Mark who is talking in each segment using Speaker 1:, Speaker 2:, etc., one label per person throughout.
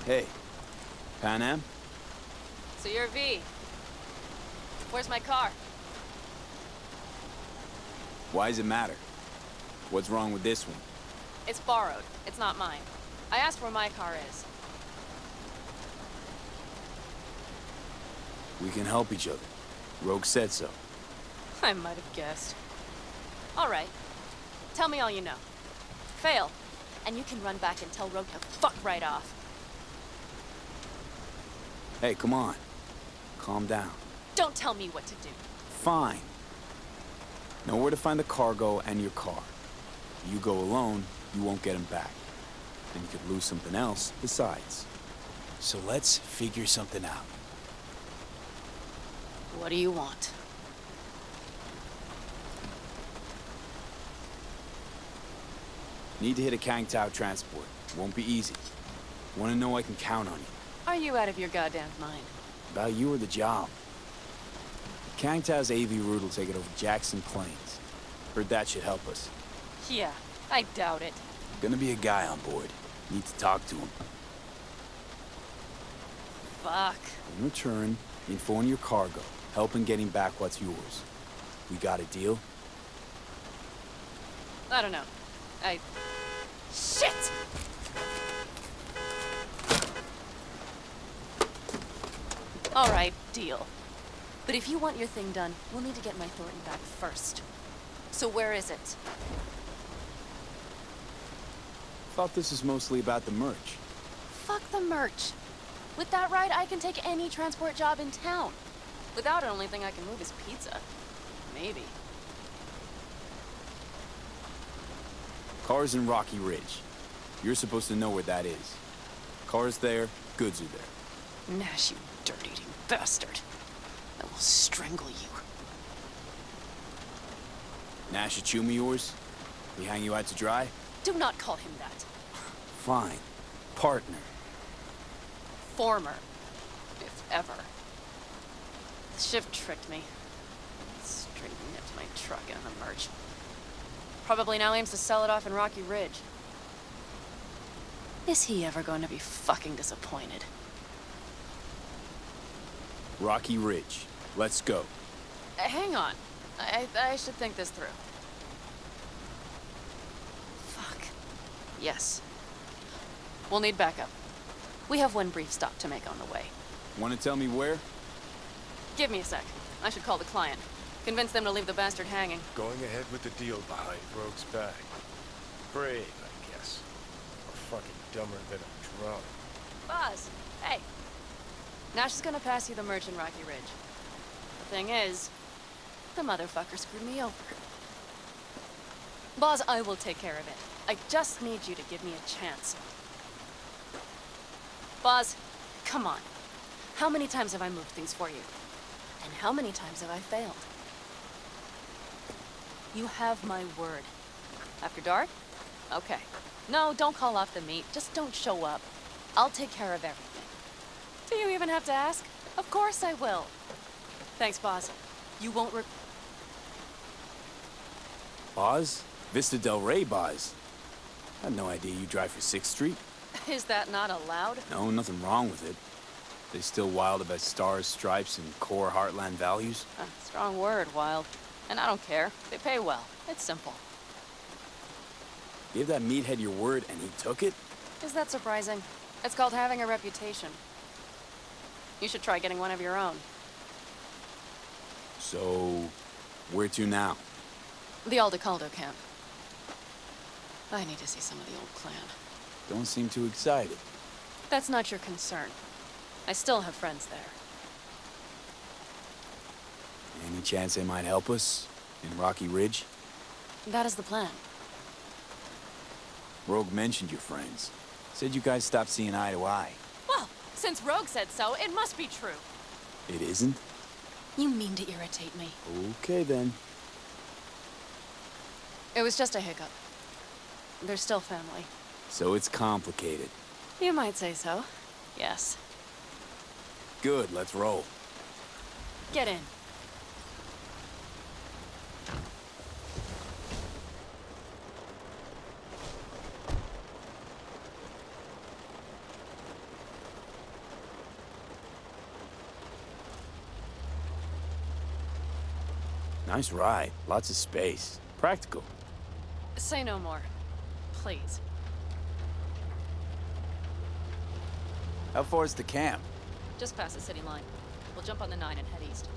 Speaker 1: Hey, Pan Am?
Speaker 2: So you're V. Where's my car?
Speaker 1: Why does it matter? What's wrong with this one?
Speaker 2: It's borrowed. It's not mine. I asked where my car is.
Speaker 1: We can help each other. Rogue said so.
Speaker 2: I might have guessed. All right. Tell me all you know. Fail, and you can run back and tell Rogue to fuck right off.
Speaker 1: Hey, come on. Calm down.
Speaker 2: Don't tell me what to do.
Speaker 1: Fine. Know where to find the cargo and your car. If you go alone, you won't get him back. And you could lose something else besides. So let's figure something out.
Speaker 2: What do you want?
Speaker 1: Need to hit a Kangtao transport. Won't be easy. Want to know I can count on you.
Speaker 2: Are you out of your goddamn mind?
Speaker 1: About you or the job. Kangtao's AV route will take it over Jackson Plains. Heard that should help us.
Speaker 2: Yeah, I doubt it.
Speaker 1: Gonna be a guy on board. Need to talk to him.
Speaker 2: Fuck.
Speaker 1: In return, info on your cargo. Help in getting back what's yours. We got a deal?
Speaker 2: I don't know. Shit! All right, deal. But if you want your thing done, we'll need to get my Thornton back first. So where is it?
Speaker 1: Thought this was mostly about the merch.
Speaker 2: Fuck the merch. With that ride, I can take any transport job in town. Without it, the only thing I can move is pizza. Maybe.
Speaker 1: Car's in Rocky Ridge. You're supposed to know where that is. Car's there, goods are there.
Speaker 2: Nash, you dirt-eating bastard. I will strangle you.
Speaker 1: Nash a chum of yours? We hang you out to dry?
Speaker 2: Do not call him that.
Speaker 1: Fine. Partner.
Speaker 2: Former. If ever. The shift tricked me. Straight nipped my truck and the merch. Probably now aims to sell it off in Rocky Ridge. Is he ever going to be fucking disappointed?
Speaker 1: Rocky Ridge. Let's go.
Speaker 2: Hang on. I should think this through. Fuck. Yes. We'll need backup. We have one brief stop to make on the way.
Speaker 1: Want to tell me where?
Speaker 2: Give me a sec. I should call the client. Convince them to leave the bastard hanging.
Speaker 3: Going ahead with the deal behind Rogue's back. Brave, I guess. Or fucking dumber than a drum.
Speaker 2: Boz, hey. Nash is gonna pass you the merch in Rocky Ridge. The thing is, the motherfucker screwed me over. Boz, I will take care of it. I just need you to give me a chance. Boz, come on. How many times have I moved things for you? And how many times have I failed? You have my word. After dark? Okay. No, don't call off the meet. Just don't show up. I'll take care of everything. Do you even have to ask? Of course I will. Thanks, Boz. You won't
Speaker 1: Boz? Vista Del Rey Boz. I had no idea you drive for 6th Street.
Speaker 2: Is that not allowed?
Speaker 1: No, nothing wrong with it. They still wild about stars, stripes, and core heartland values?
Speaker 2: Strong word, wild. And I don't care. They pay well. It's simple.
Speaker 1: Gave that meathead your word and he took it?
Speaker 2: Is that surprising? It's called having a reputation. You should try getting one of your own.
Speaker 1: So, where to now?
Speaker 2: The Aldecaldo camp. I need to see some of the old clan.
Speaker 1: Don't seem too excited.
Speaker 2: That's not your concern. I still have friends there.
Speaker 1: Any chance they might help us? In Rocky Ridge?
Speaker 2: That is the plan.
Speaker 1: Rogue mentioned your friends. Said you guys stopped seeing eye to eye.
Speaker 2: Well, since Rogue said so, it must be true.
Speaker 1: It isn't?
Speaker 2: You mean to irritate me.
Speaker 1: Okay then.
Speaker 2: It was just a hiccup. They're still family.
Speaker 1: So it's complicated.
Speaker 2: You might say so. Yes.
Speaker 1: Good, let's roll.
Speaker 2: Get in.
Speaker 1: Nice ride. Lots of space. Practical.
Speaker 2: Say no more. Please.
Speaker 1: How far is the camp?
Speaker 2: Just past the city line. We'll jump on the 9 and head east.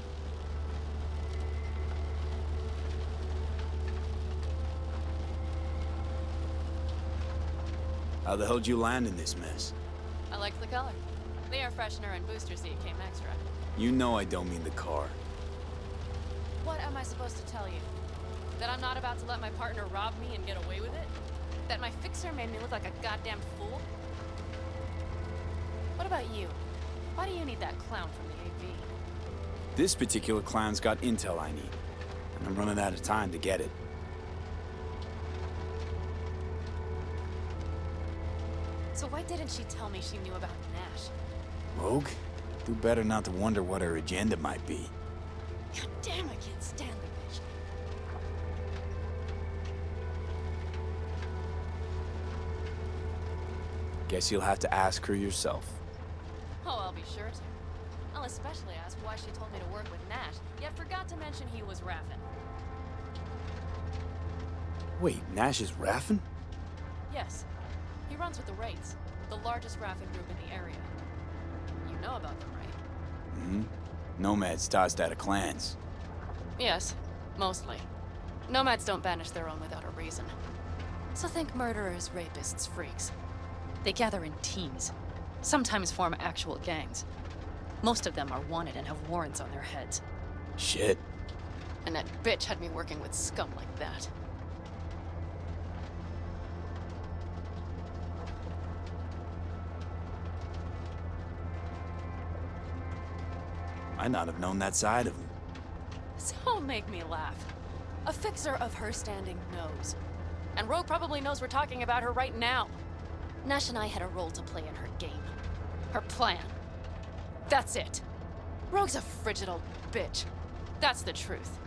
Speaker 1: How the hell did you land in this mess?
Speaker 2: I liked the color. The air freshener and booster seat came extra.
Speaker 1: You know I don't mean the car.
Speaker 2: What am I supposed to tell you? That I'm not about to let my partner rob me and get away with it? That my fixer made me look like a goddamn fool? What about you? Why do you need that clown from the AV?
Speaker 1: This particular clown's got intel I need. And I'm running out of time to get it.
Speaker 2: So why didn't she tell me she knew about Nash?
Speaker 1: Rogue? Do better not to wonder what her agenda might be.
Speaker 2: God damn, I can't stand the bitch.
Speaker 1: Guess you'll have to ask her yourself.
Speaker 2: Oh, I'll be sure to. I'll especially ask why she told me to work with Nash, yet forgot to mention he was Raffen.
Speaker 1: Wait, Nash is Raffen?
Speaker 2: Yes. He runs with the Wraiths, the largest Raffen group in the area. You know about them, right?
Speaker 1: Mm-hmm. Nomads tossed out of clans.
Speaker 2: Yes, mostly. Nomads don't banish their own without a reason. So think murderers, rapists, freaks. They gather in teams, sometimes form actual gangs. Most of them are wanted and have warrants on their heads.
Speaker 1: Shit.
Speaker 2: And that bitch had me working with scum like that.
Speaker 1: Might not have known that side of him.
Speaker 2: So make me laugh. A fixer of her standing knows. And Rogue probably knows we're talking about her right now. Nash and I had a role to play in her game. Her plan. That's it. Rogue's a frigid old bitch. That's the truth.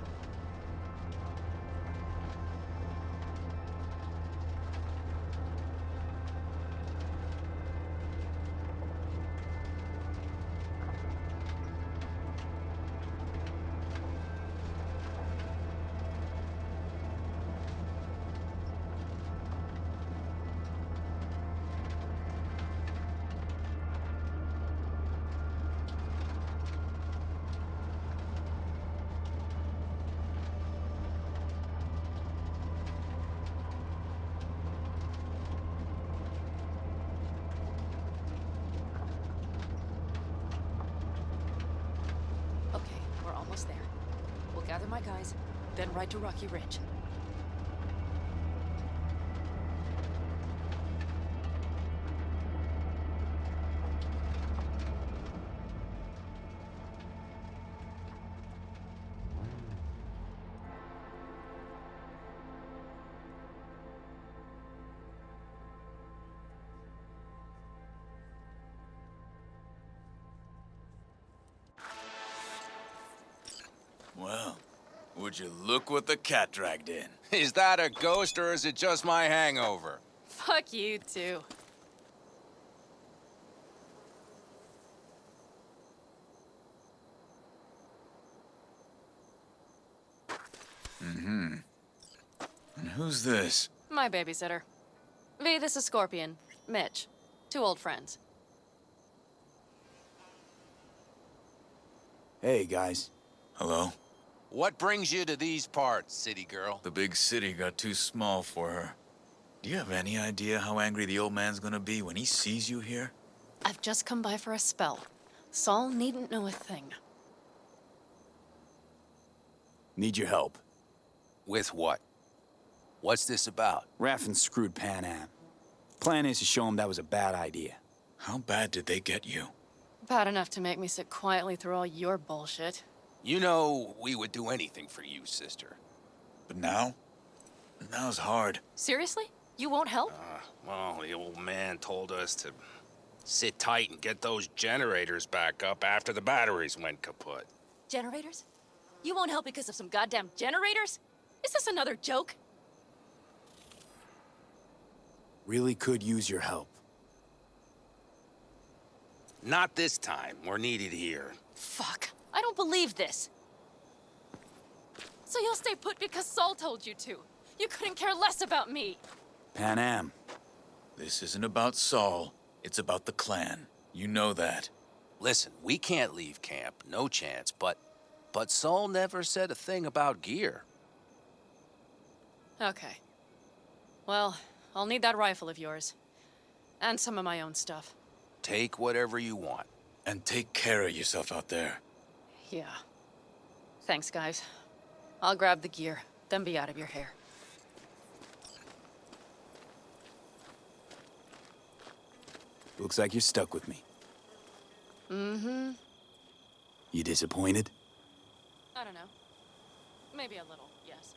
Speaker 2: Okay, we're almost there. We'll gather my guys, then ride to Rocky Ridge.
Speaker 1: Well, would you look what the cat dragged in?
Speaker 4: Is that a ghost or is it just my hangover?
Speaker 2: Fuck you, too.
Speaker 1: Mm-hmm. And who's this?
Speaker 2: My babysitter. V, this is Scorpion. Mitch. 2 old friends.
Speaker 1: Hey, guys. Hello?
Speaker 4: What brings you to these parts, city girl?
Speaker 5: The big city got too small for her. Do you have any idea how angry the old man's gonna be when he sees you here?
Speaker 2: I've just come by for a spell. Saul needn't know a thing.
Speaker 1: Need your help.
Speaker 4: With what? What's this about?
Speaker 1: Raffen screwed Pan Am. Plan is to show him that was a bad idea.
Speaker 5: How bad did they get you?
Speaker 2: Bad enough to make me sit quietly through all your bullshit.
Speaker 4: You know, we would do anything for you, sister.
Speaker 5: But now? Now's hard.
Speaker 2: Seriously? You won't help?
Speaker 4: Well, the old man told us to sit tight and get those generators back up after the batteries went kaput.
Speaker 2: Generators? You won't help because of some goddamn generators? Is this another joke?
Speaker 1: Really could use your help.
Speaker 4: Not this time. We're needed here.
Speaker 2: Fuck. I don't believe this. So you'll stay put because Saul told you to. You couldn't care less about me.
Speaker 1: Pan Am.
Speaker 5: This isn't about Saul. It's about the clan. You know that.
Speaker 4: Listen, we can't leave camp, no chance, but Saul never said a thing about gear.
Speaker 2: Okay. Well, I'll need that rifle of yours. And some of my own stuff.
Speaker 4: Take whatever you want.
Speaker 5: And take care of yourself out there.
Speaker 2: Yeah. Thanks, guys. I'll grab the gear, then be out of your hair.
Speaker 1: Looks like you're stuck with me.
Speaker 2: Mm-hmm.
Speaker 1: You disappointed?
Speaker 2: I don't know. Maybe a little, yes.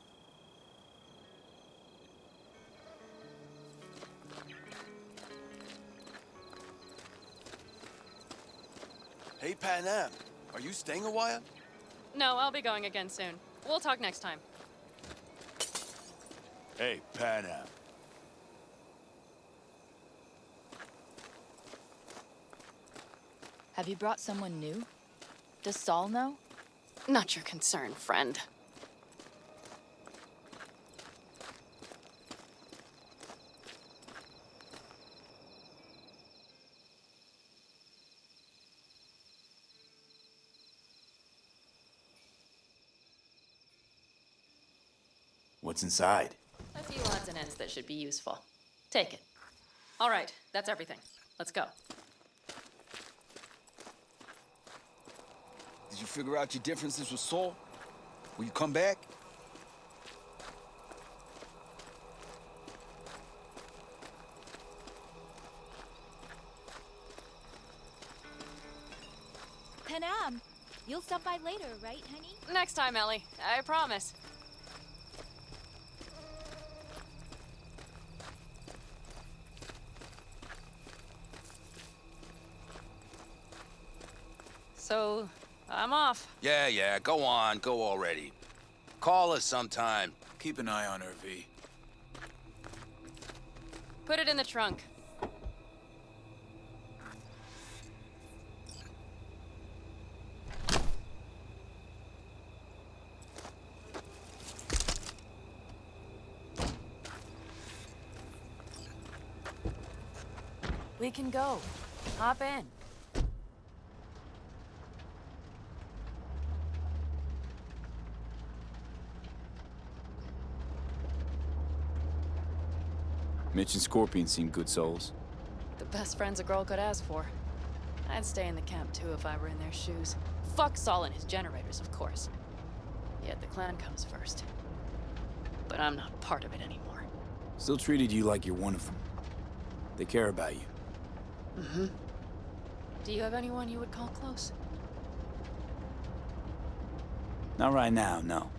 Speaker 6: Hey, Pan Am, are you staying a while?
Speaker 2: No, I'll be going again soon. We'll talk next time.
Speaker 6: Hey, Pan Am.
Speaker 7: Have you brought someone new? Does Saul know?
Speaker 2: Not your concern, friend.
Speaker 1: What's inside?
Speaker 2: A few odds and ends that should be useful. Take it. All right, that's everything. Let's go.
Speaker 6: Did you figure out your differences with Saul? Will you come back?
Speaker 8: Pan Am, you'll stop by later, right, honey?
Speaker 2: Next time, Ellie. I promise. So, I'm off.
Speaker 4: Yeah, go on, go already. Call us sometime.
Speaker 5: Keep an eye on her, V.
Speaker 2: Put it in the trunk. We can go. Hop in.
Speaker 1: Mitch and Scorpion seem good souls.
Speaker 2: The best friends a girl could ask for. I'd stay in the camp too if I were in their shoes. Fuck Saul and his generators, of course. Yet the clan comes first. But I'm not part of it anymore.
Speaker 1: Still treated you like you're one of them. They care about you.
Speaker 2: Mm-hmm. Do you have anyone you would call close?
Speaker 1: Not right now, no.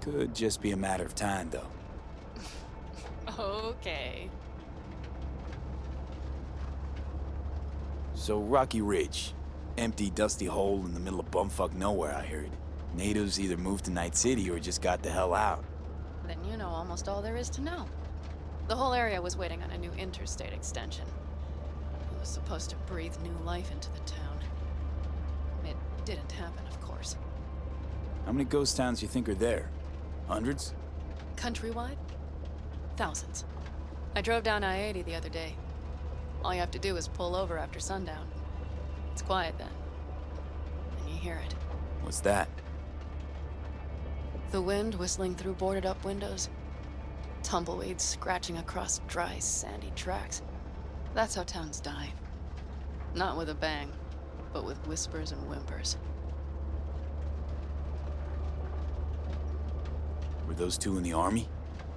Speaker 1: Could just be a matter of time, though.
Speaker 2: Okay.
Speaker 1: So, Rocky Ridge. Empty, dusty hole in the middle of bumfuck nowhere, I heard. Natives either moved to Night City or just got the hell out.
Speaker 2: Then you know almost all there is to know. The whole area was waiting on a new interstate extension. It was supposed to breathe new life into the town. It didn't happen, of course.
Speaker 1: How many ghost towns you think are there? Hundreds?
Speaker 2: Countrywide? Thousands. I drove down I-80 the other day. All you have to do is pull over after sundown. It's quiet then. And you hear it.
Speaker 1: What's that?
Speaker 2: The wind whistling through boarded-up windows. Tumbleweeds scratching across dry, sandy tracks. That's how towns die. Not with a bang, but with whispers and whimpers.
Speaker 1: Were those two in the army?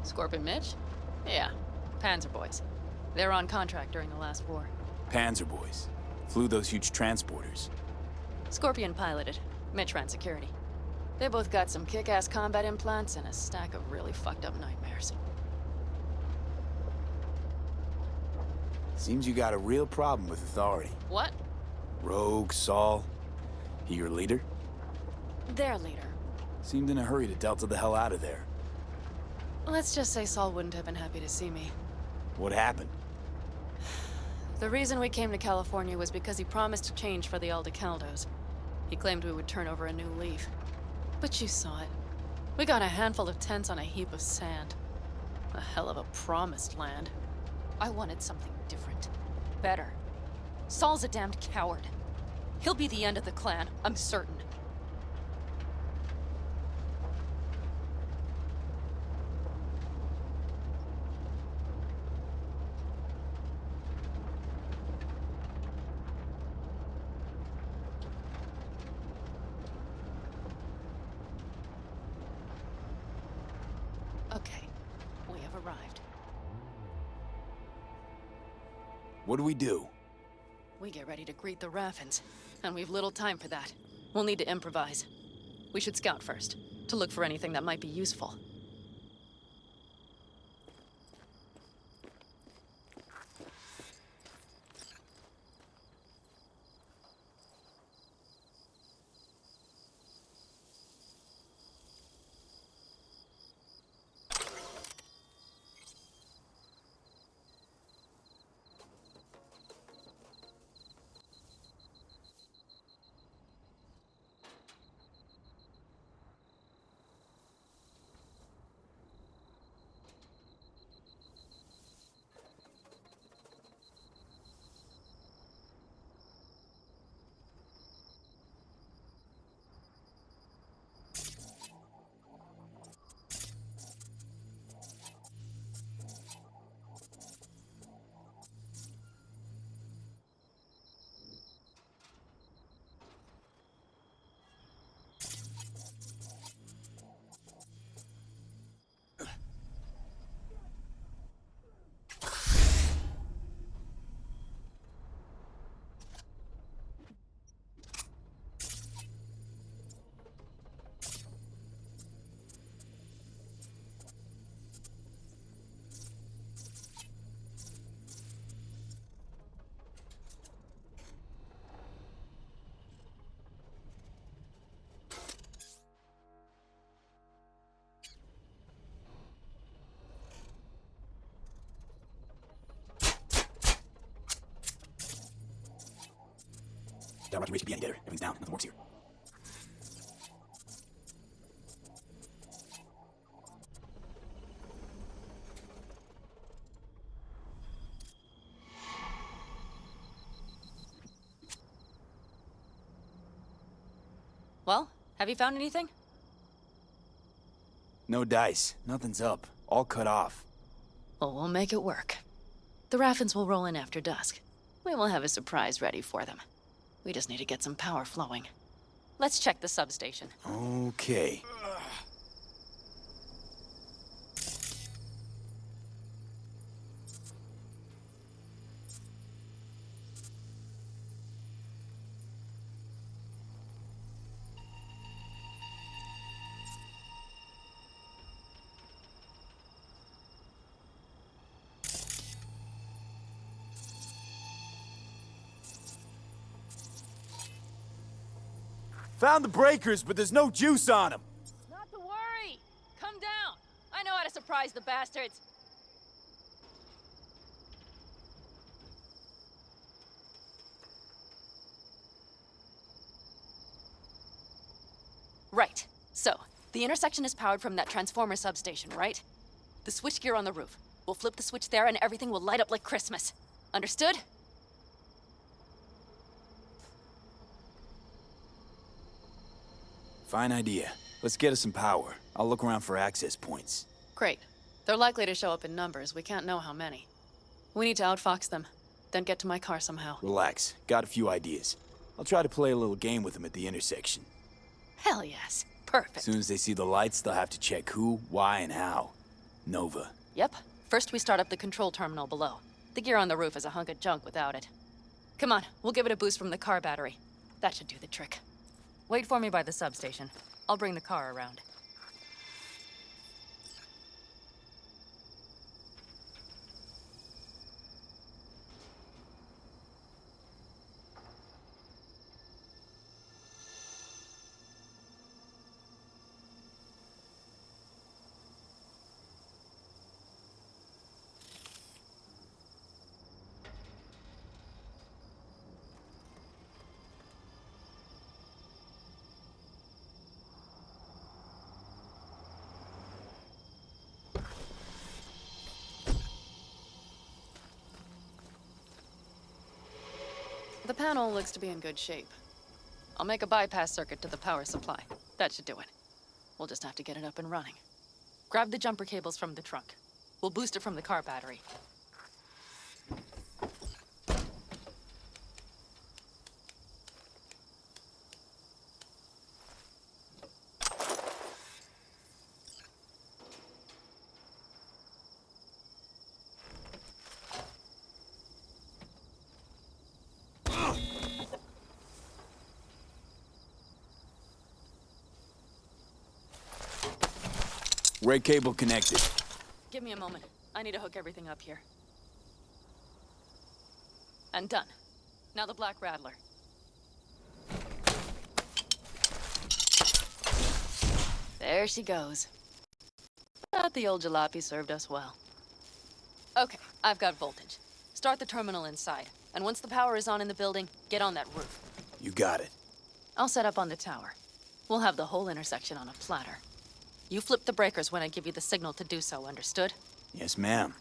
Speaker 2: Scorpion Mitch? Yeah, Panzer boys. They were on contract during the last war.
Speaker 1: Panzer boys. Flew those huge transporters.
Speaker 2: Scorpion piloted. Mitch ran security. They both got some kick-ass combat implants and a stack of really fucked up nightmares.
Speaker 1: Seems you got a real problem with authority.
Speaker 2: What?
Speaker 1: Rogue, Saul. He your leader?
Speaker 2: Their leader.
Speaker 1: Seemed in a hurry to Delta the hell out of there.
Speaker 2: Let's just say Saul wouldn't have been happy to see me.
Speaker 1: What happened?
Speaker 2: The reason we came to California was because he promised to change for the Aldecaldos. He claimed we would turn over a new leaf. But you saw it. We got a handful of tents on a heap of sand. A hell of a promised land. I wanted something different. Better. Saul's a damned coward. He'll be the end of the clan, I'm certain. Okay, we have arrived.
Speaker 1: What do we do?
Speaker 2: We get ready to greet the Raffins, and we've little time for that. We'll need to improvise. We should scout first, to look for anything that might be useful.
Speaker 1: Rocky Ridge could be any better. Everything's down. Nothing works here.
Speaker 2: Well, have you found anything?
Speaker 1: No dice. Nothing's up. All cut off.
Speaker 2: Well, we'll make it work. The Raffins will roll in after dusk. We will have a surprise ready for them. We just need to get some power flowing. Let's check the substation.
Speaker 1: Okay. Found the breakers, but there's no juice on them.
Speaker 2: Not to worry! Come down! I know how to surprise the bastards! Right. So, the intersection is powered from that transformer substation, right? The switchgear on the roof. We'll flip the switch there and everything will light up like Christmas. Understood?
Speaker 1: Fine idea. Let's get us some power. I'll look around for access points.
Speaker 2: Great. They're likely to show up in numbers. We can't know how many. We need to outfox them, then get to my car somehow.
Speaker 1: Relax. Got a few ideas. I'll try to play a little game with them at the intersection.
Speaker 2: Hell yes. Perfect.
Speaker 1: As soon as they see the lights, they'll have to check who, why, and how. Nova.
Speaker 2: Yep. First we start up the control terminal below. The gear on the roof is a hunk of junk without it. Come on, we'll give it a boost from the car battery. That should do the trick. Wait for me by the substation. I'll bring the car around. The panel looks to be in good shape. I'll make a bypass circuit to the power supply. That should do it. We'll just have to get it up and running. Grab the jumper cables from the trunk. We'll boost it from the car battery.
Speaker 1: Red cable connected.
Speaker 2: Give me a moment. I need to hook everything up here. And done. Now the Black Rattler. There she goes. Thought the old jalopy served us well. Okay, I've got voltage. Start the terminal inside. And once the power is on in the building, get on that roof.
Speaker 1: You got it.
Speaker 2: I'll set up on the tower. We'll have the whole intersection on a platter. You flip the breakers when I give you the signal to do so, understood?
Speaker 1: Yes, ma'am.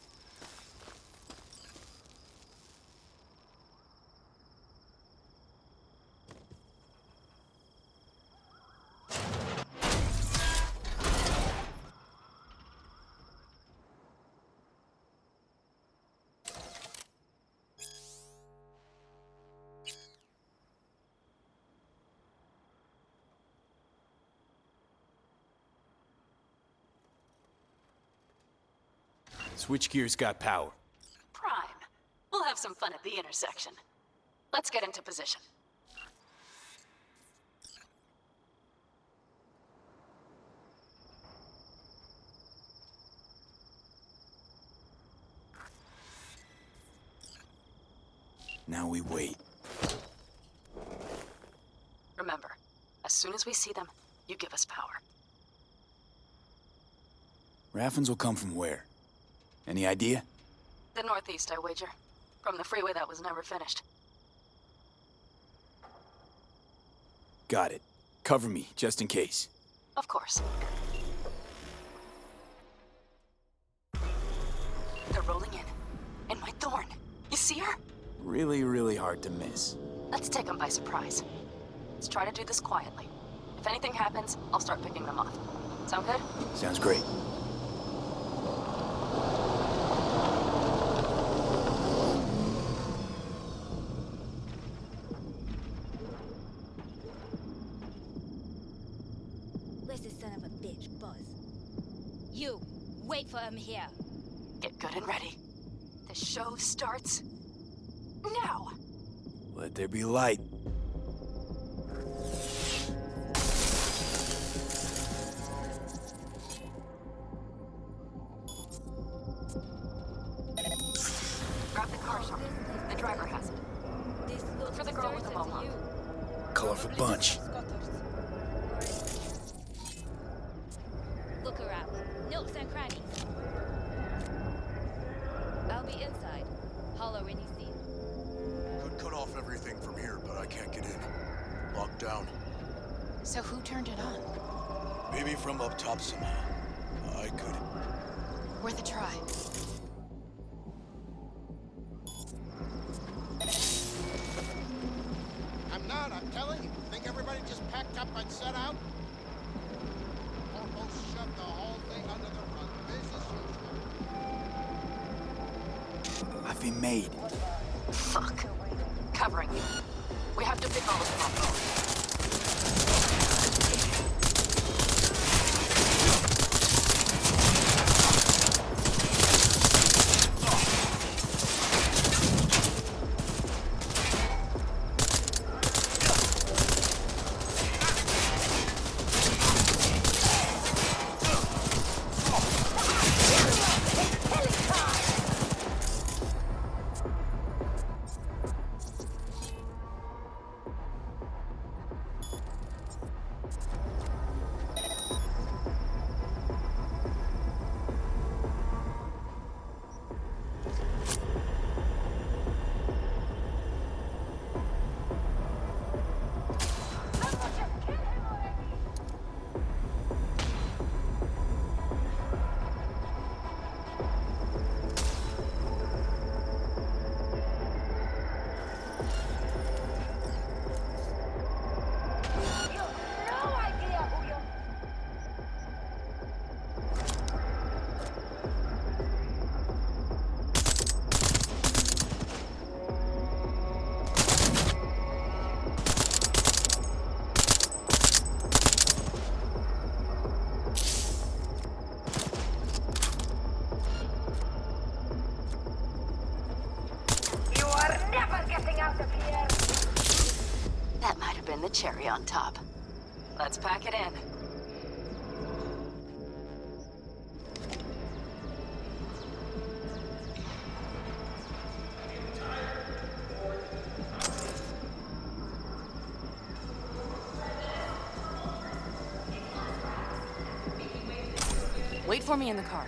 Speaker 1: Switchgear's got power.
Speaker 2: Prime. We'll have some fun at the intersection. Let's get into position.
Speaker 1: Now we wait.
Speaker 2: Remember, as soon as we see them, you give us power.
Speaker 1: Raffens will come from where? Any idea?
Speaker 2: The northeast, I wager. From the freeway that was never finished.
Speaker 1: Got it. Cover me, just in case.
Speaker 2: Of course. They're rolling in. And my Thorn. You see her?
Speaker 1: Really, really hard to miss.
Speaker 2: Let's take them by surprise. Let's try to do this quietly. If anything happens, I'll start picking them off. Sound good?
Speaker 1: Sounds great.
Speaker 8: Where's this son of a bitch, Buzz? You, wait for him here.
Speaker 2: Get good and ready. The show starts now.
Speaker 1: Let there be light.
Speaker 2: Grab the car shop. The driver has it.
Speaker 8: This
Speaker 2: Look for the girl with the mohawk.
Speaker 1: Colorful bunch.
Speaker 8: Look around. Nooks and crannies. I'll be inside. Holler when you see.
Speaker 6: Could cut off everything from here, but I can't get in. Locked down.
Speaker 2: So who turned it on?
Speaker 6: Maybe from up top somehow. I could.
Speaker 2: Worth a try.
Speaker 9: I'm not, I'm telling you. Think everybody just packed up and set out? Almost shoved the whole thing under the rug. Business usual.
Speaker 1: I've been made.
Speaker 2: Fuck. Covering you. We have to pick all of them up. the cherry on top. Let's pack it in. Wait for me in the car.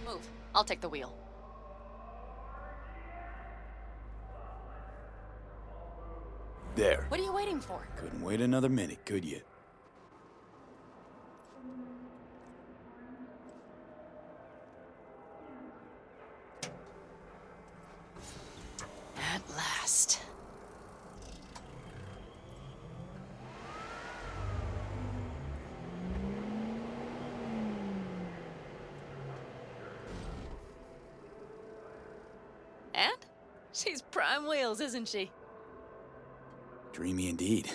Speaker 2: Move. I'll take the wheel.
Speaker 1: There.
Speaker 2: What are you waiting for?
Speaker 1: Couldn't wait another minute, could you?
Speaker 2: At last. And? She's prime wheels, isn't she?
Speaker 1: Dreamy indeed.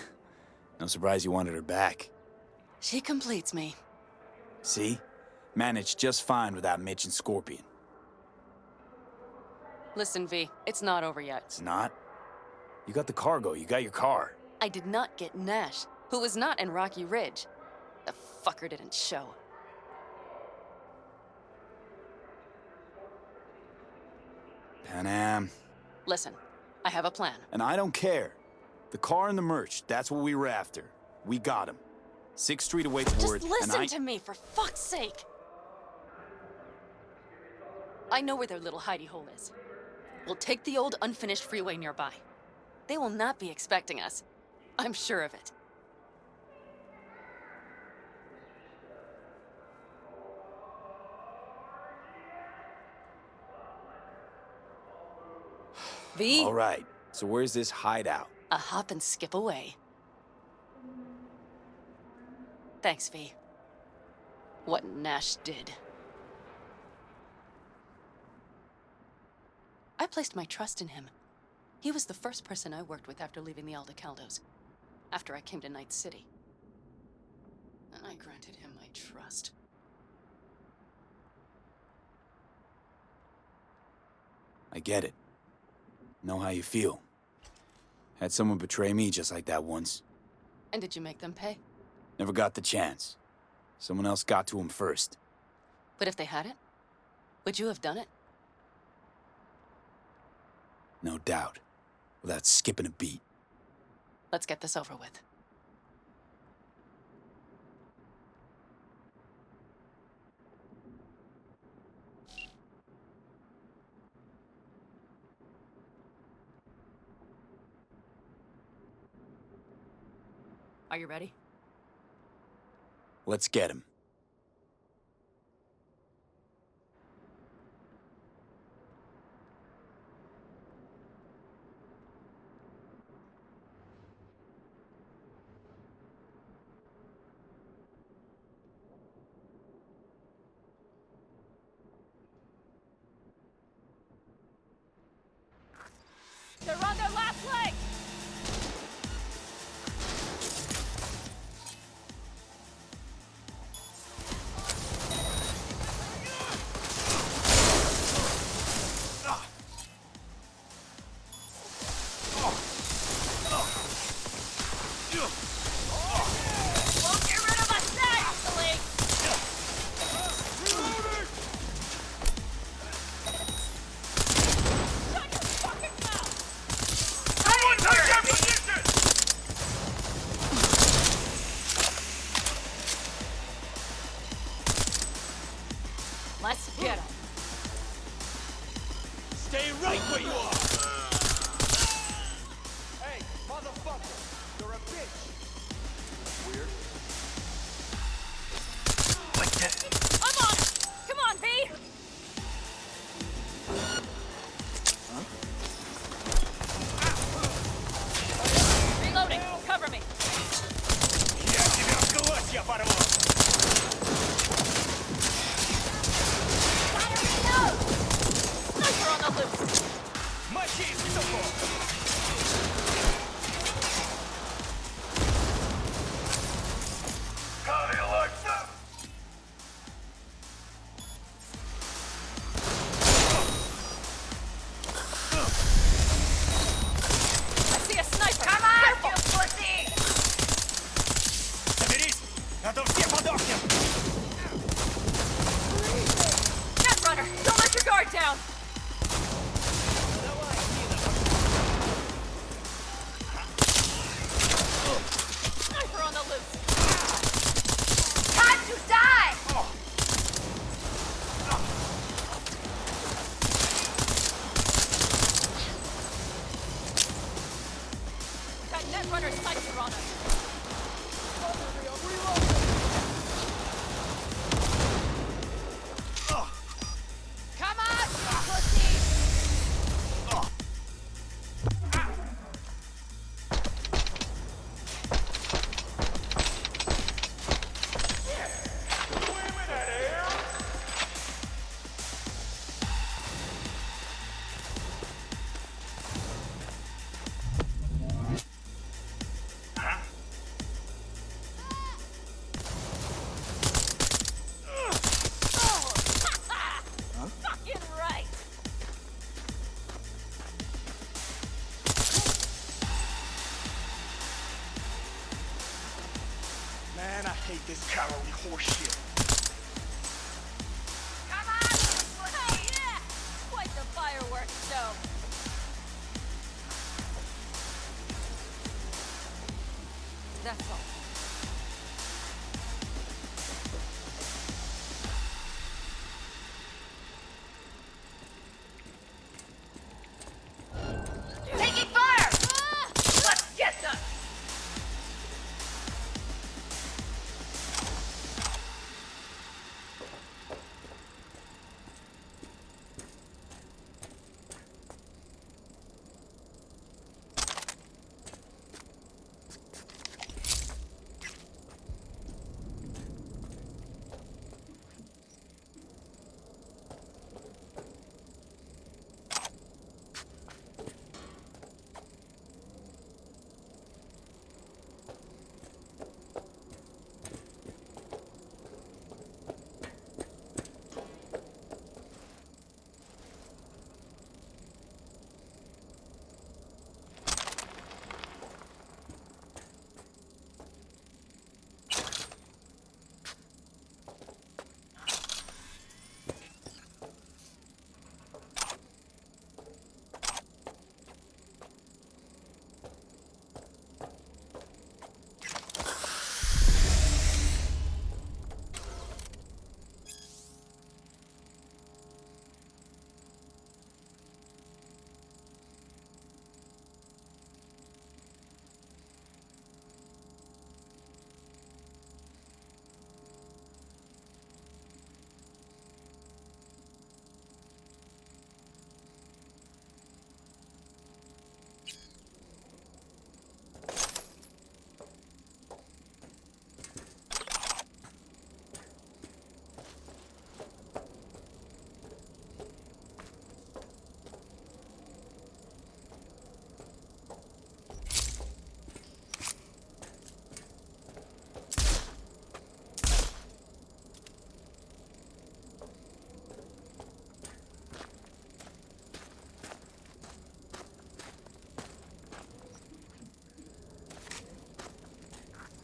Speaker 1: No surprise you wanted her back.
Speaker 2: She completes me.
Speaker 1: See? Managed just fine without Mitch and Scorpion.
Speaker 2: Listen, V, it's not over yet.
Speaker 1: It's not? You got the cargo, you got your car.
Speaker 2: I did not get Nash, who was not in Rocky Ridge. The fucker didn't show.
Speaker 1: Panam.
Speaker 2: Listen, I have a plan.
Speaker 1: And I don't care. The car and the merch, that's what we were after. We got him. 6th Street awaits word,
Speaker 2: Just listen
Speaker 1: and I...
Speaker 2: to me, for fuck's sake! I know where their little hidey hole is. We'll take the old unfinished freeway nearby. They will not be expecting us. I'm sure of it. V,
Speaker 1: All right, so where's this hideout?
Speaker 2: a hop and skip away. Thanks, V. What Nash did. I placed my trust in him. He was the first person I worked with after leaving the Aldecaldos, after I came to Night City. And I granted him my trust.
Speaker 1: I get it. Know how you feel. Had someone betray me just like that once.
Speaker 2: And did you make them pay?
Speaker 1: Never got the chance. Someone else got to him first.
Speaker 2: But if they had it, would you have done it?
Speaker 1: No doubt. Without skipping a beat.
Speaker 2: Let's get this over with. Are you ready?
Speaker 1: Let's get him.
Speaker 2: They're on their last leg! Won't get rid of us that easily! Shut your fucking mouth!
Speaker 3: Someone take their position!
Speaker 2: Let's get him.
Speaker 3: Stay right where you are! Hey, motherfucker! You're a bitch! Weird.
Speaker 5: Like that.
Speaker 2: I'm on it! Come on, V! I see a sniper! Come on, you pussy!
Speaker 3: Соберись! А то все подохнем!
Speaker 2: Netrunner, don't let your guard down! Sniper on the loose!
Speaker 8: Time to die!
Speaker 2: That Netrunner sniper on us!
Speaker 8: Come on, you pussy!
Speaker 2: Fucking right!
Speaker 3: Man, I hate this cowardly horseshit.
Speaker 8: Come on, you pussy!
Speaker 2: Oh yeah! Quite the fireworks show! That's all.
Speaker 8: Taking fire! Let's get them!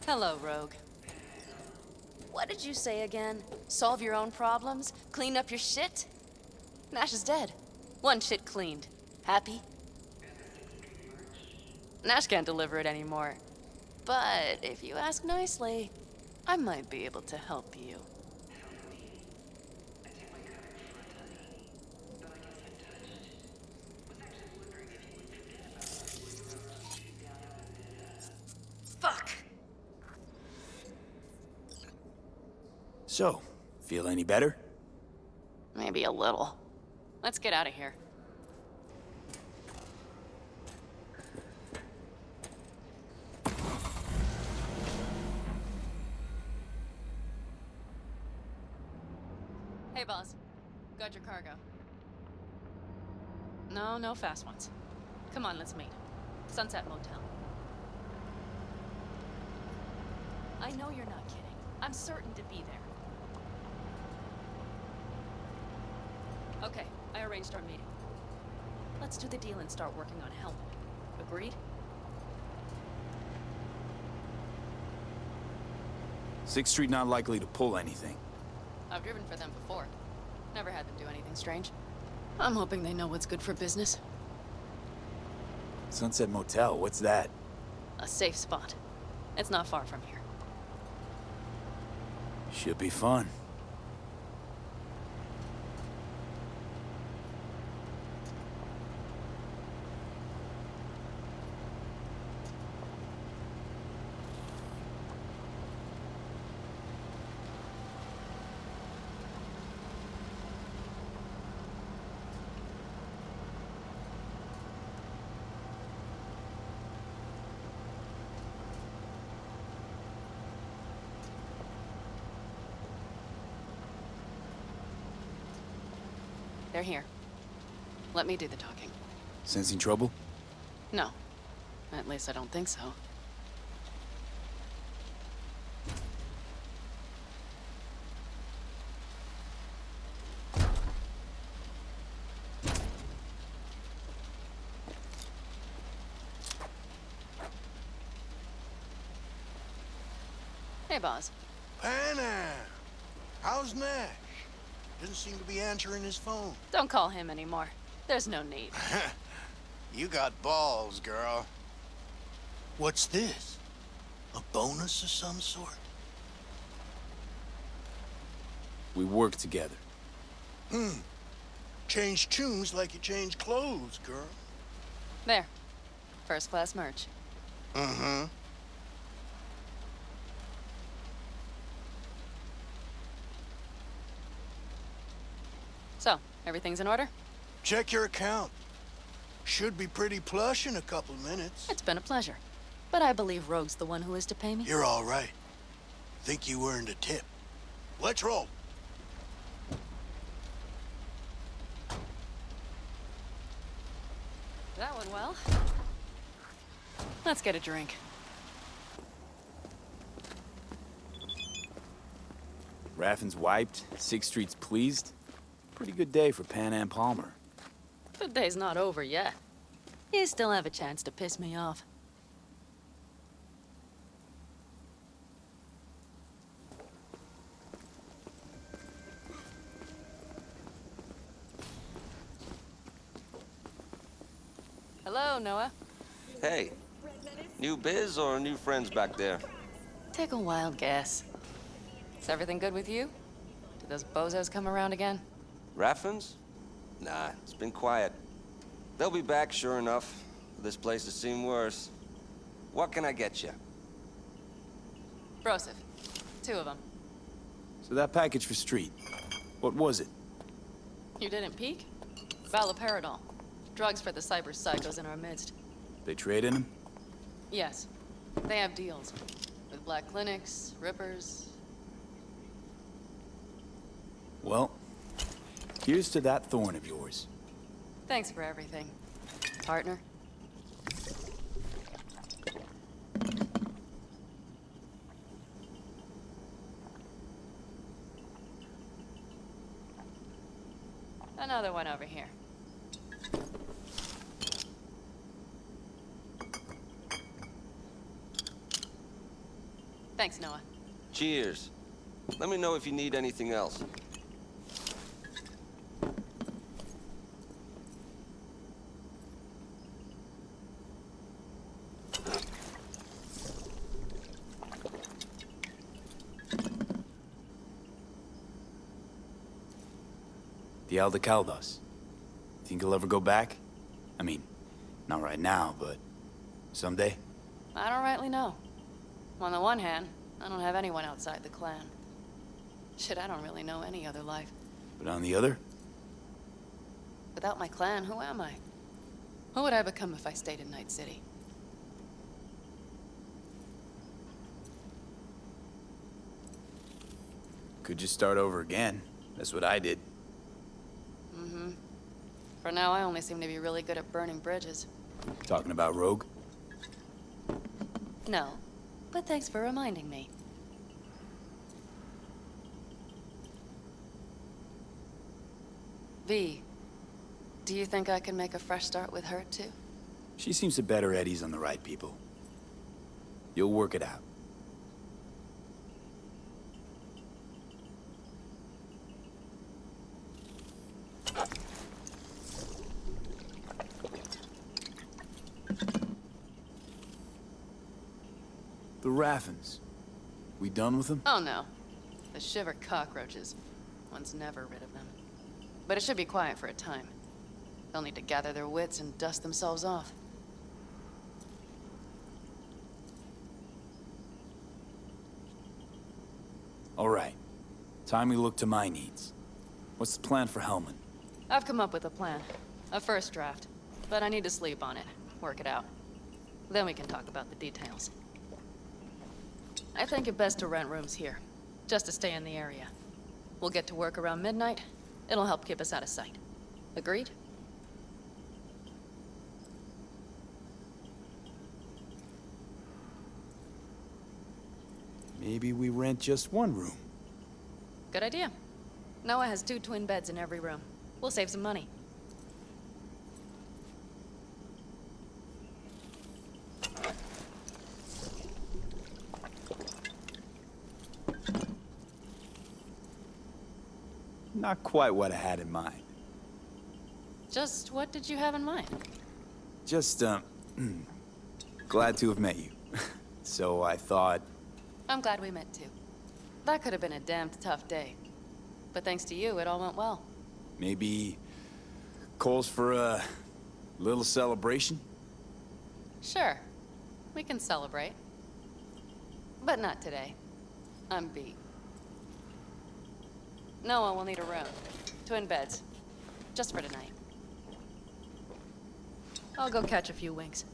Speaker 2: Hello, Rogue. What did you say again? Solve your own problems? Clean up your shit? Nash is dead. One shit cleaned. Happy? Nash can't deliver it anymore. But if you ask nicely, I might be able to help you.
Speaker 8: Fuck!
Speaker 1: So, feel any better?
Speaker 2: Maybe a little. Let's get out of here. Hey, boss. Got your cargo. No fast ones. Come on, let's meet. Sunset Motel. I know you're not kidding. I'm certain to be there. Okay, I arranged our meeting. Let's do the deal and start working on help. Agreed?
Speaker 1: 6th Street not likely to pull anything.
Speaker 2: I've driven for them before. Never had them do anything strange. I'm hoping they know what's good for business.
Speaker 1: Sunset Motel, what's that?
Speaker 2: A safe spot. It's not far from here.
Speaker 1: Should be fun.
Speaker 2: They're here. Let me do the talking.
Speaker 1: Sensing trouble?
Speaker 2: No. At least I don't think so. Hey, boss.
Speaker 9: Panam! How's Nash? Doesn't seem to be answering his phone.
Speaker 2: Don't call him anymore. There's no need.
Speaker 9: You got balls, girl. What's this? A bonus of some sort?
Speaker 1: We work together.
Speaker 9: Change tunes like you change clothes, girl.
Speaker 2: There. First class merch.
Speaker 9: Mm-hmm.
Speaker 2: So, everything's in order?
Speaker 9: Check your account. Should be pretty plush in a couple minutes.
Speaker 2: It's been a pleasure. But I believe Rogue's the one who is to pay me.
Speaker 9: You're all right. Think you earned a tip. Let's roll.
Speaker 2: That went well. Let's get a drink.
Speaker 1: Raffin's wiped, 6th Street's pleased. Pretty good day for Panam Palmer.
Speaker 2: The day's not over yet. You still have a chance to piss me off. Hello, Noah.
Speaker 10: Hey, new biz or new friends back there?
Speaker 2: Take a wild guess. Is everything good with you? Did those bozos come around again?
Speaker 10: Raffins? Nah, it's been quiet. They'll be back, sure enough. This place has seen worse. What can I get you?
Speaker 2: Broseph. 2 of them.
Speaker 1: So that package for Street, what was it?
Speaker 2: You didn't peek? Valoperidol. Drugs for the cyber psychos in our midst.
Speaker 1: They trade in him?
Speaker 2: Yes. They have deals. With black clinics, rippers.
Speaker 1: Well, here's to that thorn of yours.
Speaker 2: Thanks for everything, partner. Another one over here. Thanks, Noah.
Speaker 10: Cheers. Let me know if you need anything else.
Speaker 1: The Aldecaldos. Think he'll ever go back? I mean, not right now, but someday?
Speaker 2: I don't rightly know. On the one hand, I don't have anyone outside the clan. Shit, I don't really know any other life.
Speaker 1: But on the other?
Speaker 2: Without my clan, who am I? Who would I become if I stayed in Night City?
Speaker 1: Could just start over again. That's what I did.
Speaker 2: Mm-hmm. For now, I only seem to be really good at burning bridges.
Speaker 1: Talking about Rogue?
Speaker 2: No, but thanks for reminding me. V, do you think I can make a fresh start with her, too?
Speaker 1: She seems to bet her eddies on the right people. You'll work it out. The Raffens. We done with them?
Speaker 2: Oh, no. The shiver cockroaches. One's never rid of them. But it should be quiet for a time. They'll need to gather their wits and dust themselves off.
Speaker 1: All right. Time we look to my needs. What's the plan for Hellman?
Speaker 2: I've come up with a plan. A first draft. But I need to sleep on it. Work it out. Then we can talk about the details. I think it best to rent rooms here. Just to stay in the area. We'll get to work around midnight. It'll help keep us out of sight. Agreed?
Speaker 1: Maybe we rent just one room.
Speaker 2: Good idea. Noah has 2 twin beds in every room. We'll save some money.
Speaker 1: Not quite what I had in mind.
Speaker 2: Just what did you have in mind?
Speaker 1: Just, glad to have met you. So I thought...
Speaker 2: I'm glad we met too. That could have been a damned tough day. But thanks to you, it all went well.
Speaker 1: Maybe... calls for a... little celebration?
Speaker 2: Sure. We can celebrate. But not today. I'm beat. Noah will need a room. Twin beds. Just for tonight. I'll go catch a few winks.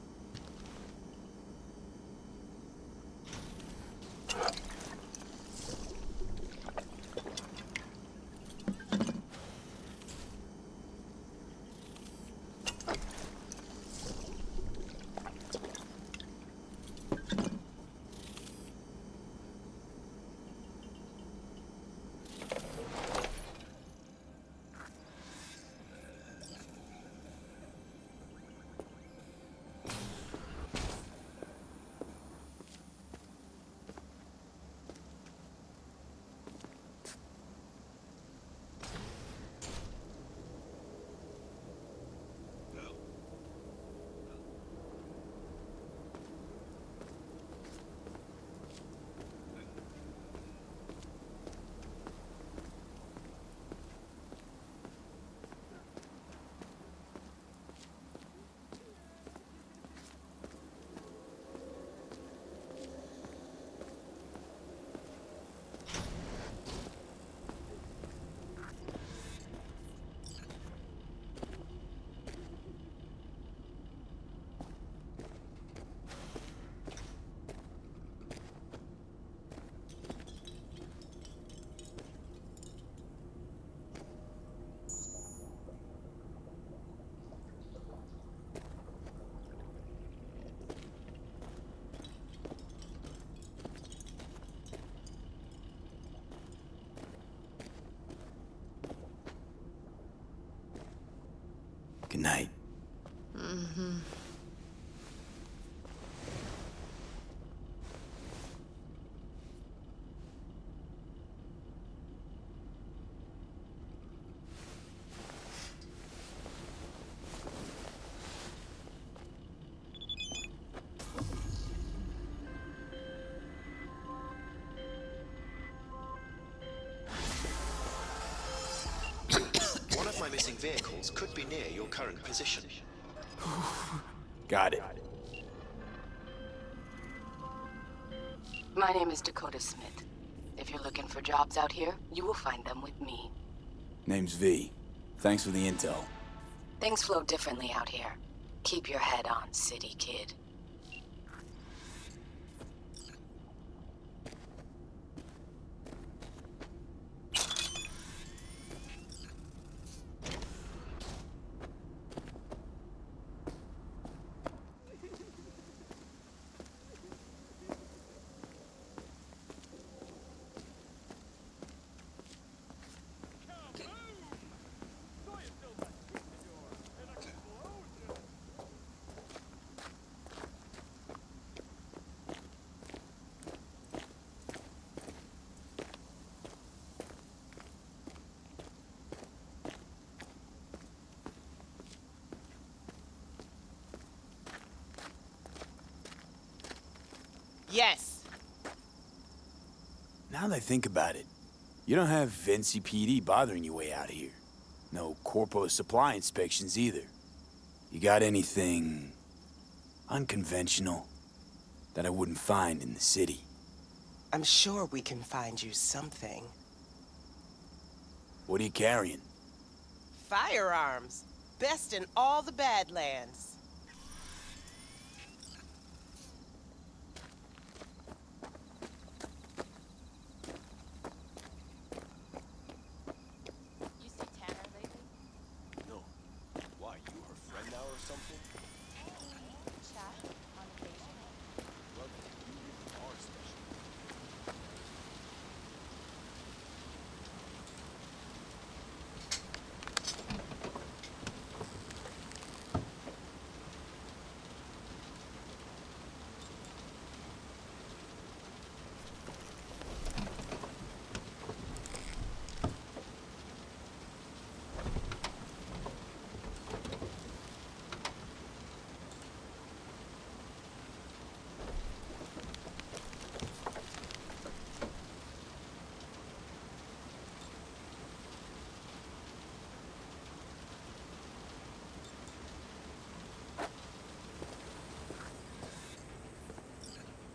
Speaker 1: Good night.
Speaker 2: Mm-hmm.
Speaker 11: One of my missing vehicles could be near your current position.
Speaker 1: Got it.
Speaker 12: My name is Dakota Smith. If you're looking for jobs out here, you will find them with me.
Speaker 1: Name's V. Thanks for the intel.
Speaker 12: Things flow differently out here. Keep your head on, city kid.
Speaker 13: Yes.
Speaker 1: Now that I think about it, you don't have NCPD bothering you way out here. No corpo supply inspections either. You got anything unconventional that I wouldn't find in the city?
Speaker 13: I'm sure we can find you something.
Speaker 1: What are you carrying?
Speaker 13: Firearms. Best in all the Badlands.
Speaker 7: You see Tanner lately?
Speaker 3: No. Why, you her friend now or something?
Speaker 7: Chat on occasion.
Speaker 3: Well, you really are special.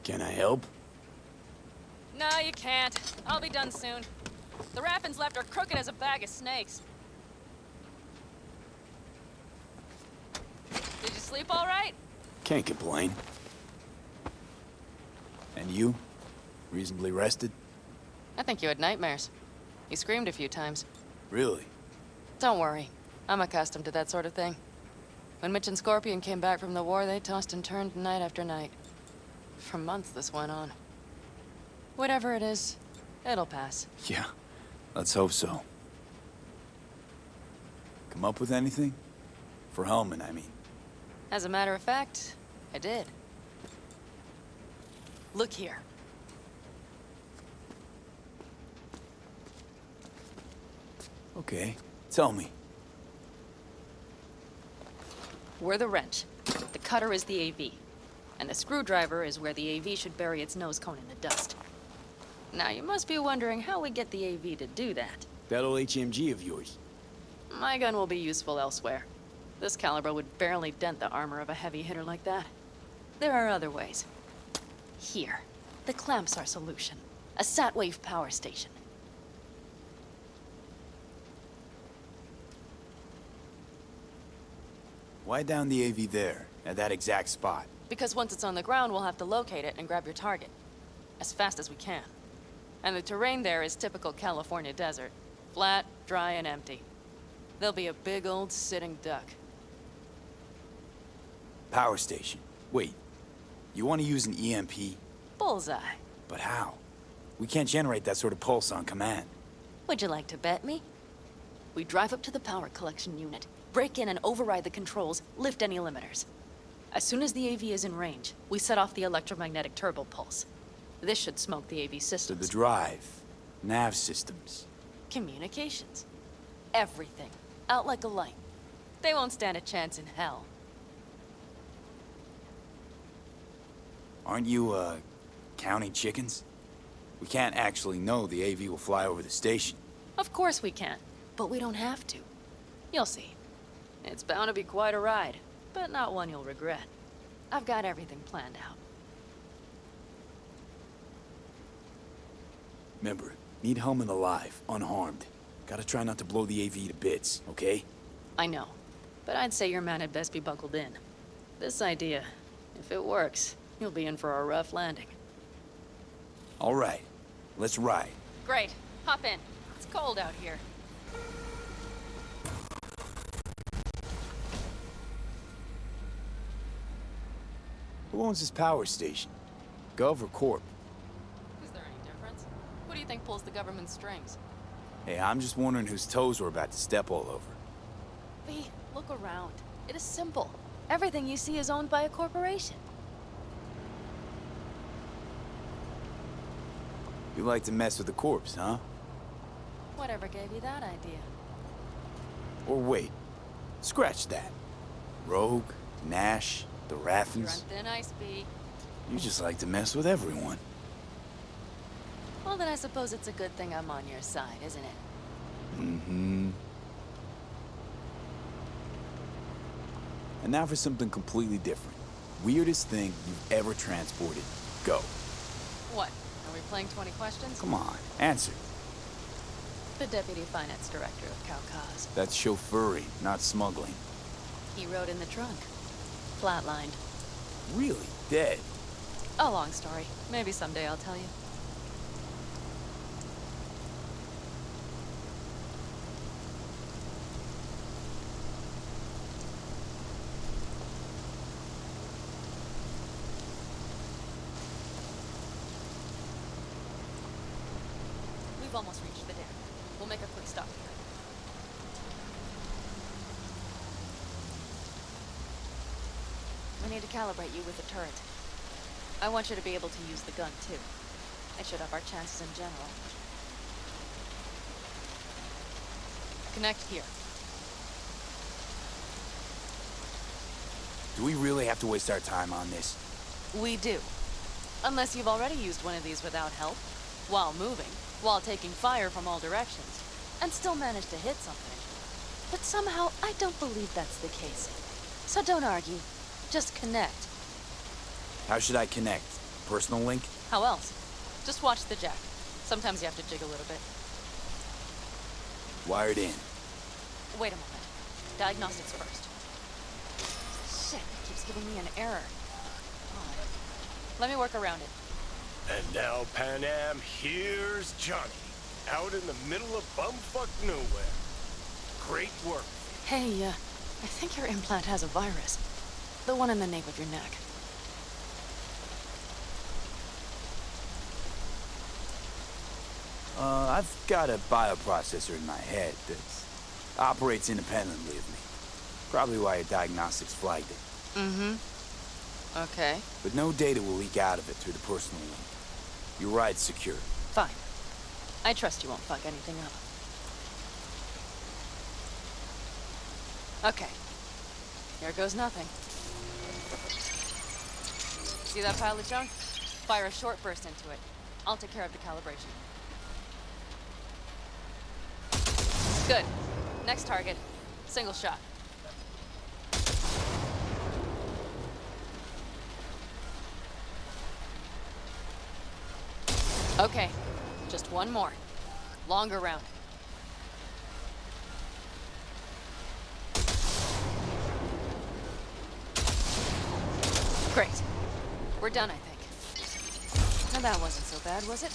Speaker 1: Can I help?
Speaker 2: No, you can't. I'll be done soon. The Raffins left are crooked as a bag of snakes. Did you sleep all right?
Speaker 1: Can't complain. And you? Reasonably rested?
Speaker 2: I think you had nightmares. You screamed a few times.
Speaker 1: Really?
Speaker 2: Don't worry. I'm accustomed to that sort of thing. When Mitch and Scorpion came back from the war, they tossed and turned night after night. For months this went on. Whatever it is, it'll pass.
Speaker 1: Yeah, let's hope so. Come up with anything? For Hellman, I mean.
Speaker 2: As a matter of fact, I did. Look here.
Speaker 1: Okay, tell me.
Speaker 2: We're the wrench. The cutter is the AV. And the screwdriver is where the AV should bury its nose cone in the dust. Now, you must be wondering how we get the AV to do that.
Speaker 1: That old HMG of yours.
Speaker 2: My gun will be useful elsewhere. This caliber would barely dent the armor of a heavy hitter like that. There are other ways. Here, the clamps are solution. A sat-wave power station.
Speaker 1: Why down the AV there, at that exact spot?
Speaker 2: Because once it's on the ground, we'll have to locate it and grab your target. As fast as we can. And the terrain there is typical California desert. Flat, dry, and empty. There'll be a big old sitting duck.
Speaker 1: Power station. Wait, you want to use an EMP?
Speaker 2: Bullseye.
Speaker 1: But how? We can't generate that sort of pulse on command.
Speaker 2: Would you like to bet me? We drive up to the power collection unit, break in and override the controls, lift any limiters. As soon as the AV is in range, we set off the electromagnetic turbo pulse. This should smoke the AV
Speaker 1: So
Speaker 2: systems.
Speaker 1: the drive, nav systems.
Speaker 2: Communications. Everything. Out like a light. They won't stand a chance in hell.
Speaker 1: Aren't you, counting chickens? We can't actually know the AV will fly over the station.
Speaker 2: Of course we can, but we don't have to. You'll see. It's bound to be quite a ride, but not one you'll regret. I've got everything planned out.
Speaker 1: Remember, need Hellman alive, unharmed. Gotta try not to blow the AV to bits, okay?
Speaker 2: I know, but I'd say your man had best be buckled in. This idea, if it works, you'll be in for a rough landing.
Speaker 1: All right, let's ride.
Speaker 2: Great. Hop in. It's cold out here.
Speaker 1: Who owns this power station? Gov or Corp?
Speaker 2: Is there any difference? Who do you think pulls the government's strings?
Speaker 1: Hey, I'm just wondering whose toes we're about to step all over.
Speaker 2: V, look around. It is simple. Everything you see is owned by a corporation.
Speaker 1: You like to mess with the corpse, huh?
Speaker 2: Whatever gave you that idea?
Speaker 1: Or wait, scratch that. Rogue, Nash, the
Speaker 2: You're
Speaker 1: Raffins.
Speaker 2: on thin ice, V.
Speaker 1: You just like to mess with everyone.
Speaker 2: Well, then I suppose it's a good thing I'm on your side, isn't it?
Speaker 1: Mm-hmm. And now for something completely different. Weirdest thing you've ever transported. Go.
Speaker 2: What? Are we playing 20 questions?
Speaker 1: Come on, answer.
Speaker 2: The Deputy Finance Director of Caucase.
Speaker 1: That's chauffeuring, not smuggling.
Speaker 2: He rode in the trunk. Flatlined.
Speaker 1: Really? Dead?
Speaker 2: A long story. Maybe someday I'll tell you. We've almost reached the dam. We'll make a quick stop here. We need to calibrate you with the turret. I want you to be able to use the gun, too. It should up our chances in general. Connect here.
Speaker 1: Do we really have to waste our time on this?
Speaker 2: We do. Unless you've already used one of these without help, while moving, while taking fire from all directions, and still managed to hit something. But somehow, I don't believe that's the case. So don't argue. Just connect.
Speaker 1: How should I connect? Personal link?
Speaker 2: How else? Just watch the jack. Sometimes you have to jig a little bit.
Speaker 1: Wired in.
Speaker 2: Wait a moment. Diagnostics first. Shit, it keeps giving me an error. Oh. Let me work around it.
Speaker 3: And now, Pan Am, here's Johnny. Out in the middle of bumfuck nowhere. Great work.
Speaker 2: Hey, I think your implant has a virus. The one in the nape of your neck.
Speaker 1: I've got a bioprocessor in my head that operates independently of me. Probably why your diagnostics flagged it.
Speaker 2: Mm-hmm. Okay.
Speaker 1: But no data will leak out of it through the personal link. Your ride's secure.
Speaker 2: Fine. I trust you won't fuck anything up. Okay. Here goes nothing. See that pile of junk? Fire a short burst into it. I'll take care of the calibration. Good. Next target. Single shot. Okay. Just one more. Longer round. Great. We're done, I think. Now that wasn't so bad, was it?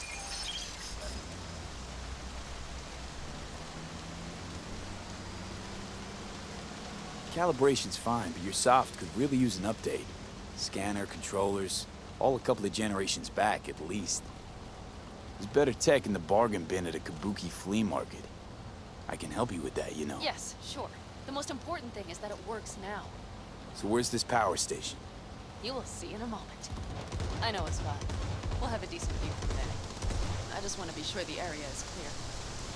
Speaker 1: Calibration's fine, but your soft could really use an update. Scanner, controllers, all a couple of generations back, at least. There's better tech in the bargain bin at a kabuki flea market. I can help you with that, you know.
Speaker 2: Yes, sure. The most important thing is that it works now.
Speaker 1: So where's this power station?
Speaker 2: You will see in a moment. I know a spot. We'll have a decent view from there. I just want to be sure the area is clear.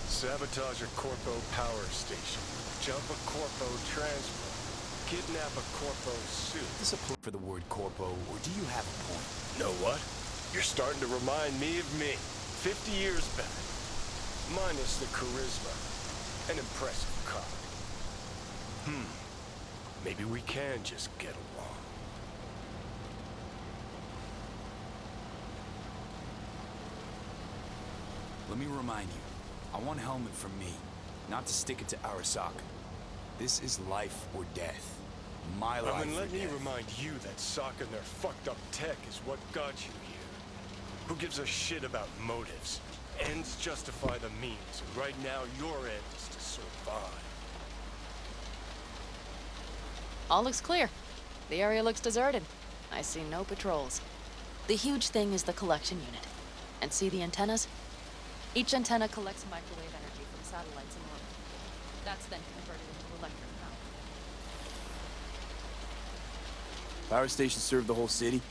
Speaker 3: Sabotage a Corpo power station. Jump a Corpo transport. Kidnap a Corpo suit.
Speaker 1: Is this a play for the word corpo, or do you have a point?
Speaker 3: Know what? You're starting to remind me of me. 50 years back. Minus the charisma. An impressive cop. Maybe we can just get along.
Speaker 1: Let me remind you, I want Helmet from me, not to stick it to Arasaka. This is life or death. My life
Speaker 3: And
Speaker 1: or
Speaker 3: let me
Speaker 1: death.
Speaker 3: remind you that Sokka and their fucked up tech is what got you here. Who gives a shit about motives? Ends justify the means, and right now your end is to survive.
Speaker 2: All looks clear. The area looks deserted. I see no patrols. The huge thing is the collection unit. And see the antennas? Each antenna collects microwave energy from satellites in orbit. That's then converted into electric power.
Speaker 1: Power stations serve the whole city?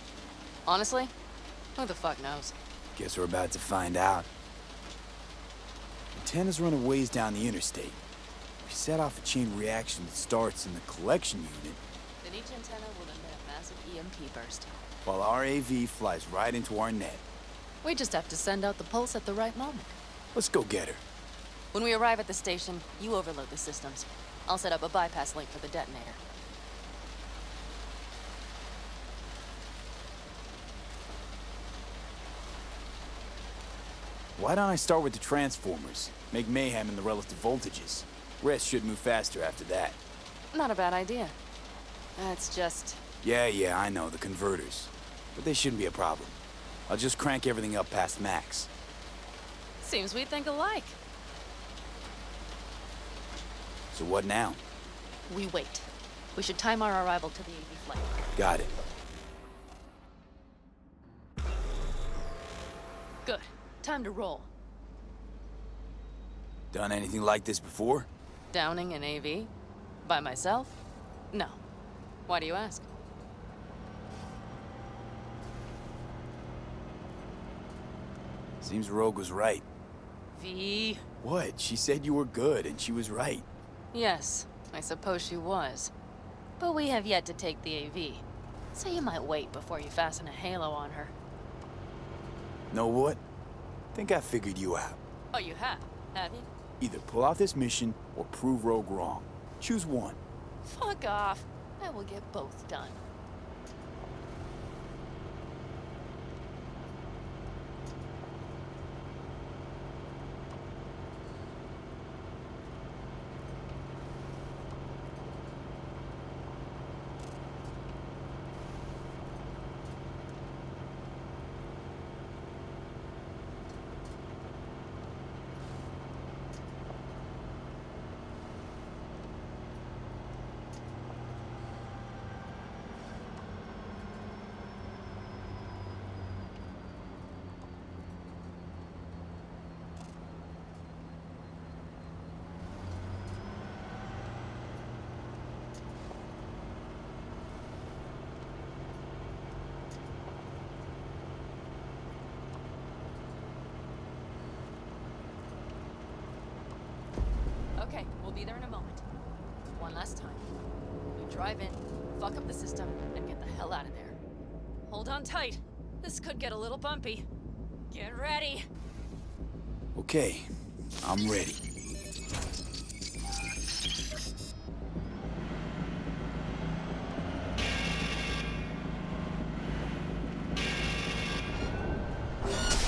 Speaker 2: Honestly, who the fuck knows?
Speaker 1: Guess we're about to find out. Antennas run a ways down the interstate. We set off a chain reaction that starts in the collection unit.
Speaker 2: The and each antenna will emit a massive EMP burst.
Speaker 1: While our AV flies right into our net.
Speaker 2: We just have to send out the pulse at the right moment.
Speaker 1: Let's go get her.
Speaker 2: When we arrive at the station, you overload the systems. I'll set up a bypass link for the detonator.
Speaker 1: Why don't I start with the transformers? Make mayhem in the relative voltages. Rest should move faster after that.
Speaker 2: Not a bad idea. That's just...
Speaker 1: Yeah, I know, the converters. But they shouldn't be a problem. I'll just crank everything up past max.
Speaker 2: Seems we think alike.
Speaker 1: So what now?
Speaker 2: We wait. We should time our arrival to the AV flight.
Speaker 1: Got it.
Speaker 2: Good. Time to roll.
Speaker 1: Done anything like this before?
Speaker 2: Downing an AV? By myself? No. Why do you ask?
Speaker 1: Seems Rogue was right.
Speaker 2: V.
Speaker 1: What? She said you were good, and she was right.
Speaker 2: Yes, I suppose she was. But we have yet to take the AV. So you might wait before you fasten a halo on her.
Speaker 1: Know what? Think I figured you out.
Speaker 2: Oh, you have you?
Speaker 1: Either pull off this mission, or prove Rogue wrong. Choose one.
Speaker 2: Fuck off. I will get both done. Okay, we'll be there in a moment. One last time. We drive in, fuck up the system, and get the hell out of there. Hold on tight. This could get a little bumpy. Get ready.
Speaker 1: Okay, I'm ready.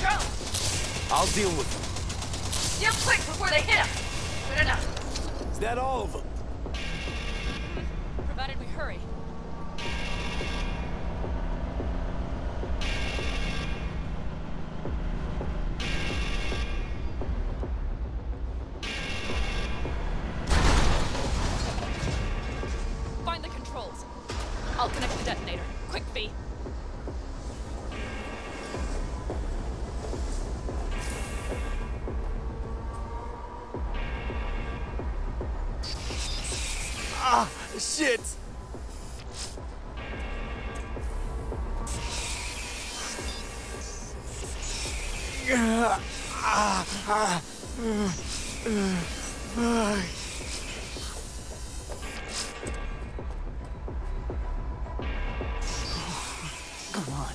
Speaker 2: Go!
Speaker 1: I'll deal with them.
Speaker 2: Deal quick before they hit us! Good enough.
Speaker 1: Is that all of them?
Speaker 2: Provided we hurry. Find the controls. I'll connect the detonator. Quick, V.
Speaker 1: Ah, shit! Come on.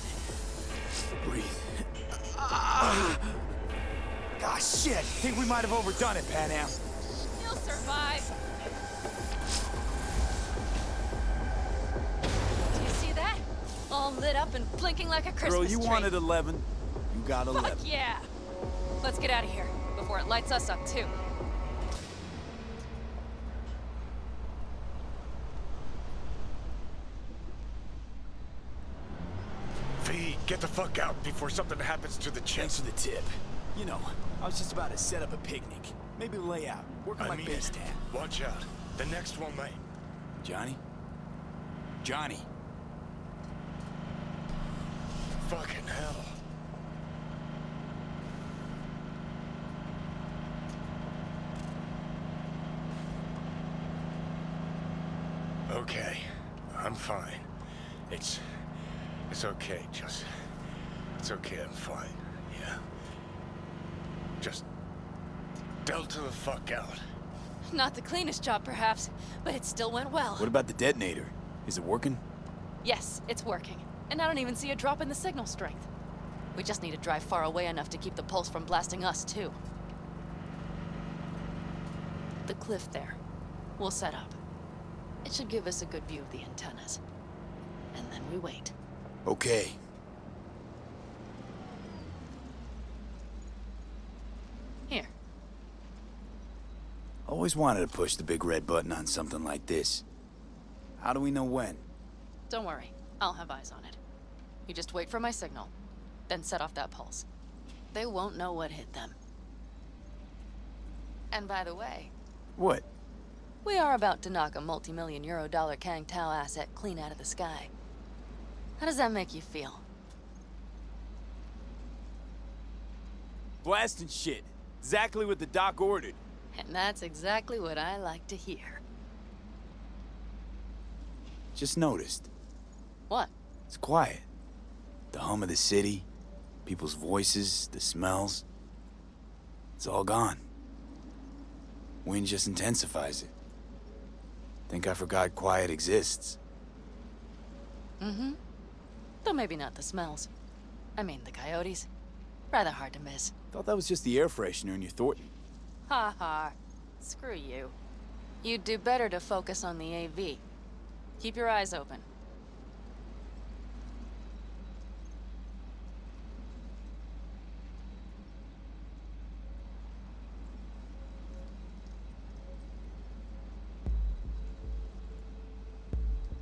Speaker 1: Breathe. Ah, shit! Think we might have overdone it, Pan Am.
Speaker 2: You'll survive. Do you see that? All lit up and blinking like a Christmas
Speaker 1: Girl, you
Speaker 2: tree.
Speaker 1: wanted 11. You got 11.
Speaker 2: Fuck yeah! Let's get out of here before it lights us up too.
Speaker 3: V, get the fuck out before something happens to the chip.
Speaker 1: Thanks for the tip. You know, I was just about to set up a picnic. Maybe lay out. Work on my base tan.
Speaker 3: Watch out. The next one might.
Speaker 1: Johnny? Johnny.
Speaker 3: Fucking hell. Okay, I'm fine. It's okay, just... It's okay, I'm fine, yeah? Just... Delta the fuck out.
Speaker 2: Not the cleanest job, perhaps, but it still went well.
Speaker 1: What about the detonator? Is it working?
Speaker 2: Yes, it's working. And I don't even see a drop in the signal strength. We just need to drive far away enough to keep the pulse from blasting us, too. The cliff there. We'll set up. It should give us a good view of the antennas. And then we wait.
Speaker 1: Okay.
Speaker 2: Here.
Speaker 1: Always wanted to push the big red button on something like this. How do we know when?
Speaker 2: Don't worry. I'll have eyes on it. You just wait for my signal. Then set off that pulse. They won't know what hit them. And by the way...
Speaker 1: What?
Speaker 2: We are about to knock a multi-million-euro-dollar Kang Tao asset clean out of the sky. How does that make you feel?
Speaker 1: Blasting shit. Exactly what the doc ordered.
Speaker 2: And that's exactly what I like to hear.
Speaker 1: Just noticed.
Speaker 2: What?
Speaker 1: It's quiet. The hum of the city, people's voices, the smells. It's all gone. Wind just intensifies it. Think I forgot quiet exists.
Speaker 2: Mm-hmm. Though maybe not the smells. I mean, the coyotes. Rather hard to miss.
Speaker 1: Thought that was just the air freshener in your Thornton.
Speaker 2: Ha ha. Screw you. You'd do better to focus on the AV. Keep your eyes open.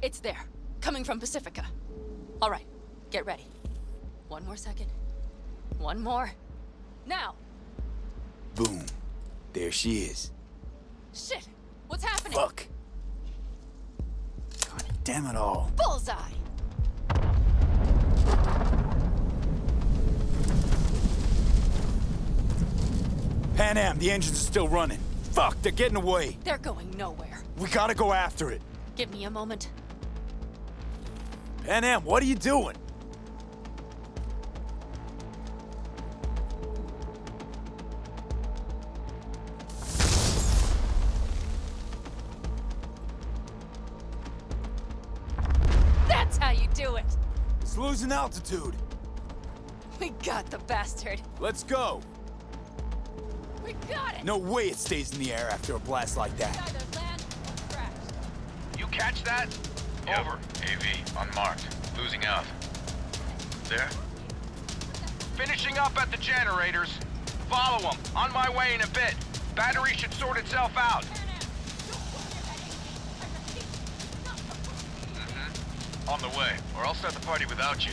Speaker 2: It's there. Coming from Pacifica. All right. Get ready. One more second. One more. Now!
Speaker 1: Boom. There she is.
Speaker 2: Shit! What's happening?
Speaker 1: Fuck! God damn it all.
Speaker 2: Bullseye!
Speaker 1: Pan Am, the engines are still running. Fuck, they're getting away.
Speaker 2: They're going nowhere.
Speaker 1: We gotta go after it.
Speaker 2: Give me a moment.
Speaker 1: Pan Am, what are you doing?
Speaker 2: That's how you do it!
Speaker 1: It's losing altitude.
Speaker 2: We got the bastard.
Speaker 1: Let's go.
Speaker 2: We got it!
Speaker 1: No way it stays in the air after a blast like that.
Speaker 2: Either land or crash.
Speaker 4: You catch that?
Speaker 5: Over. AV, unmarked. Losing out. There?
Speaker 4: Finishing up at the generators. Follow them. On my way in a bit. Battery should sort itself out.
Speaker 5: On the way, or I'll start the party without you.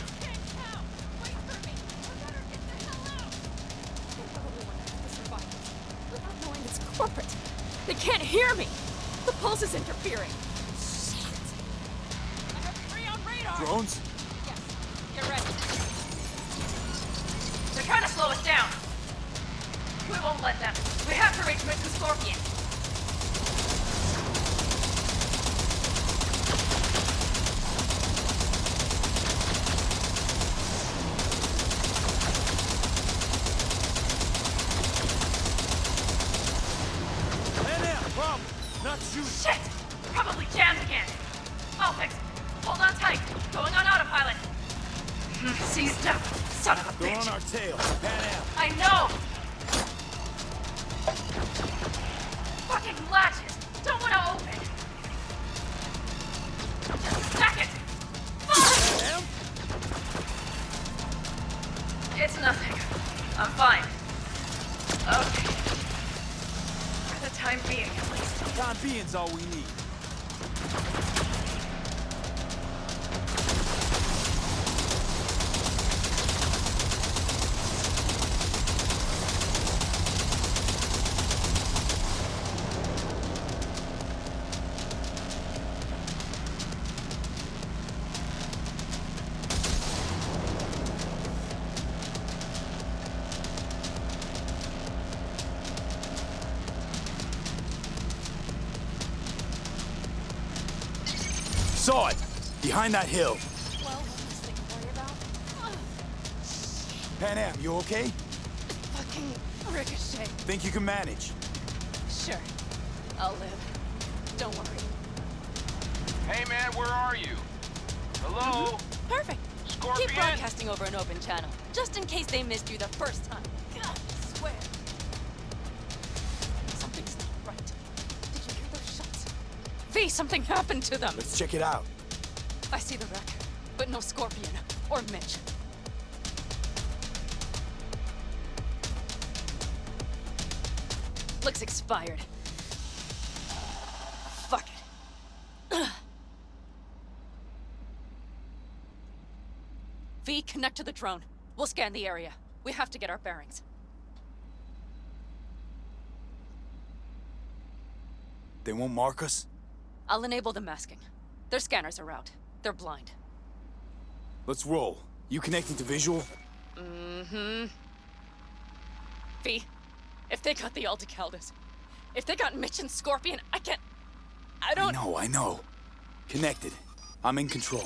Speaker 2: Without knowing it's corporate. They can't hear me. The pulse is interfering. Shit. I have 3 on radar.
Speaker 1: Drones?
Speaker 2: Yes. Get ready. They're trying to slow us down. We won't let them. We have to reach Mission Scorpion.
Speaker 1: Not shooting.
Speaker 2: Shit! Probably jammed again. I'll fix it. Hold on tight. Going on autopilot. Seized up. Son of a
Speaker 1: They're
Speaker 2: bitch.
Speaker 1: on our tail. Pan Am.
Speaker 2: I know! Fucking latches! Don't want to open! Stack it! Fuck!
Speaker 1: Pan Am?
Speaker 2: It's nothing. I'm fine. Okay. For the time being, at least.
Speaker 1: Time being's all we need. Saw it! Behind that hill.
Speaker 2: Well, one less thing to worry about.
Speaker 1: Pan Am, you okay?
Speaker 2: Fucking ricochet.
Speaker 1: Think you can manage?
Speaker 2: Sure. I'll live. Don't worry.
Speaker 4: Hey man, where are you? Hello?
Speaker 2: Perfect.
Speaker 4: Scorpion?
Speaker 2: Keep broadcasting over an open channel, just in case they missed you the first time. God, I swear. Something's not right. Did you hear those shots? V, something happened to them.
Speaker 1: Let's check it out.
Speaker 2: I see the wreck, but no Scorpion or Mitch. Looks expired. Fuck it. V, connect to the drone. We'll scan the area. We have to get our bearings.
Speaker 1: They won't mark us?
Speaker 2: I'll enable the masking. Their scanners are out. They're blind.
Speaker 1: Let's roll. You connecting to visual?
Speaker 2: Mm-hmm. V, if they got the Aldecaldos, if they got Mitch and Scorpion, I don't...
Speaker 1: I know. Connected. I'm in control.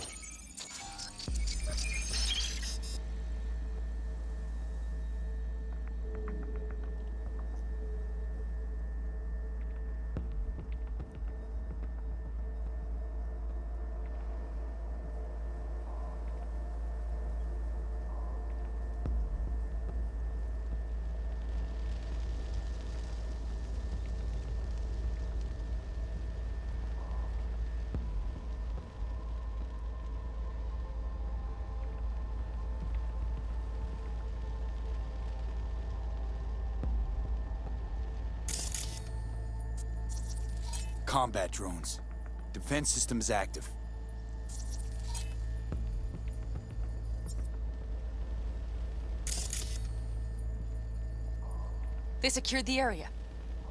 Speaker 1: Combat drones. Defense system is active.
Speaker 2: They secured the area.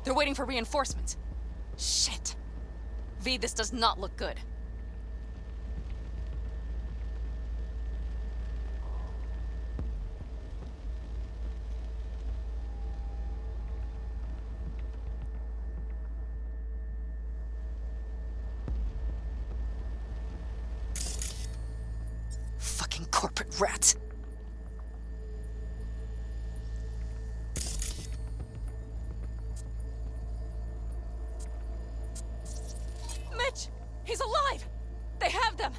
Speaker 2: They're waiting for reinforcements. Shit. V, this does not look good. Fucking corporate rats. Mitch! He's alive! They have them!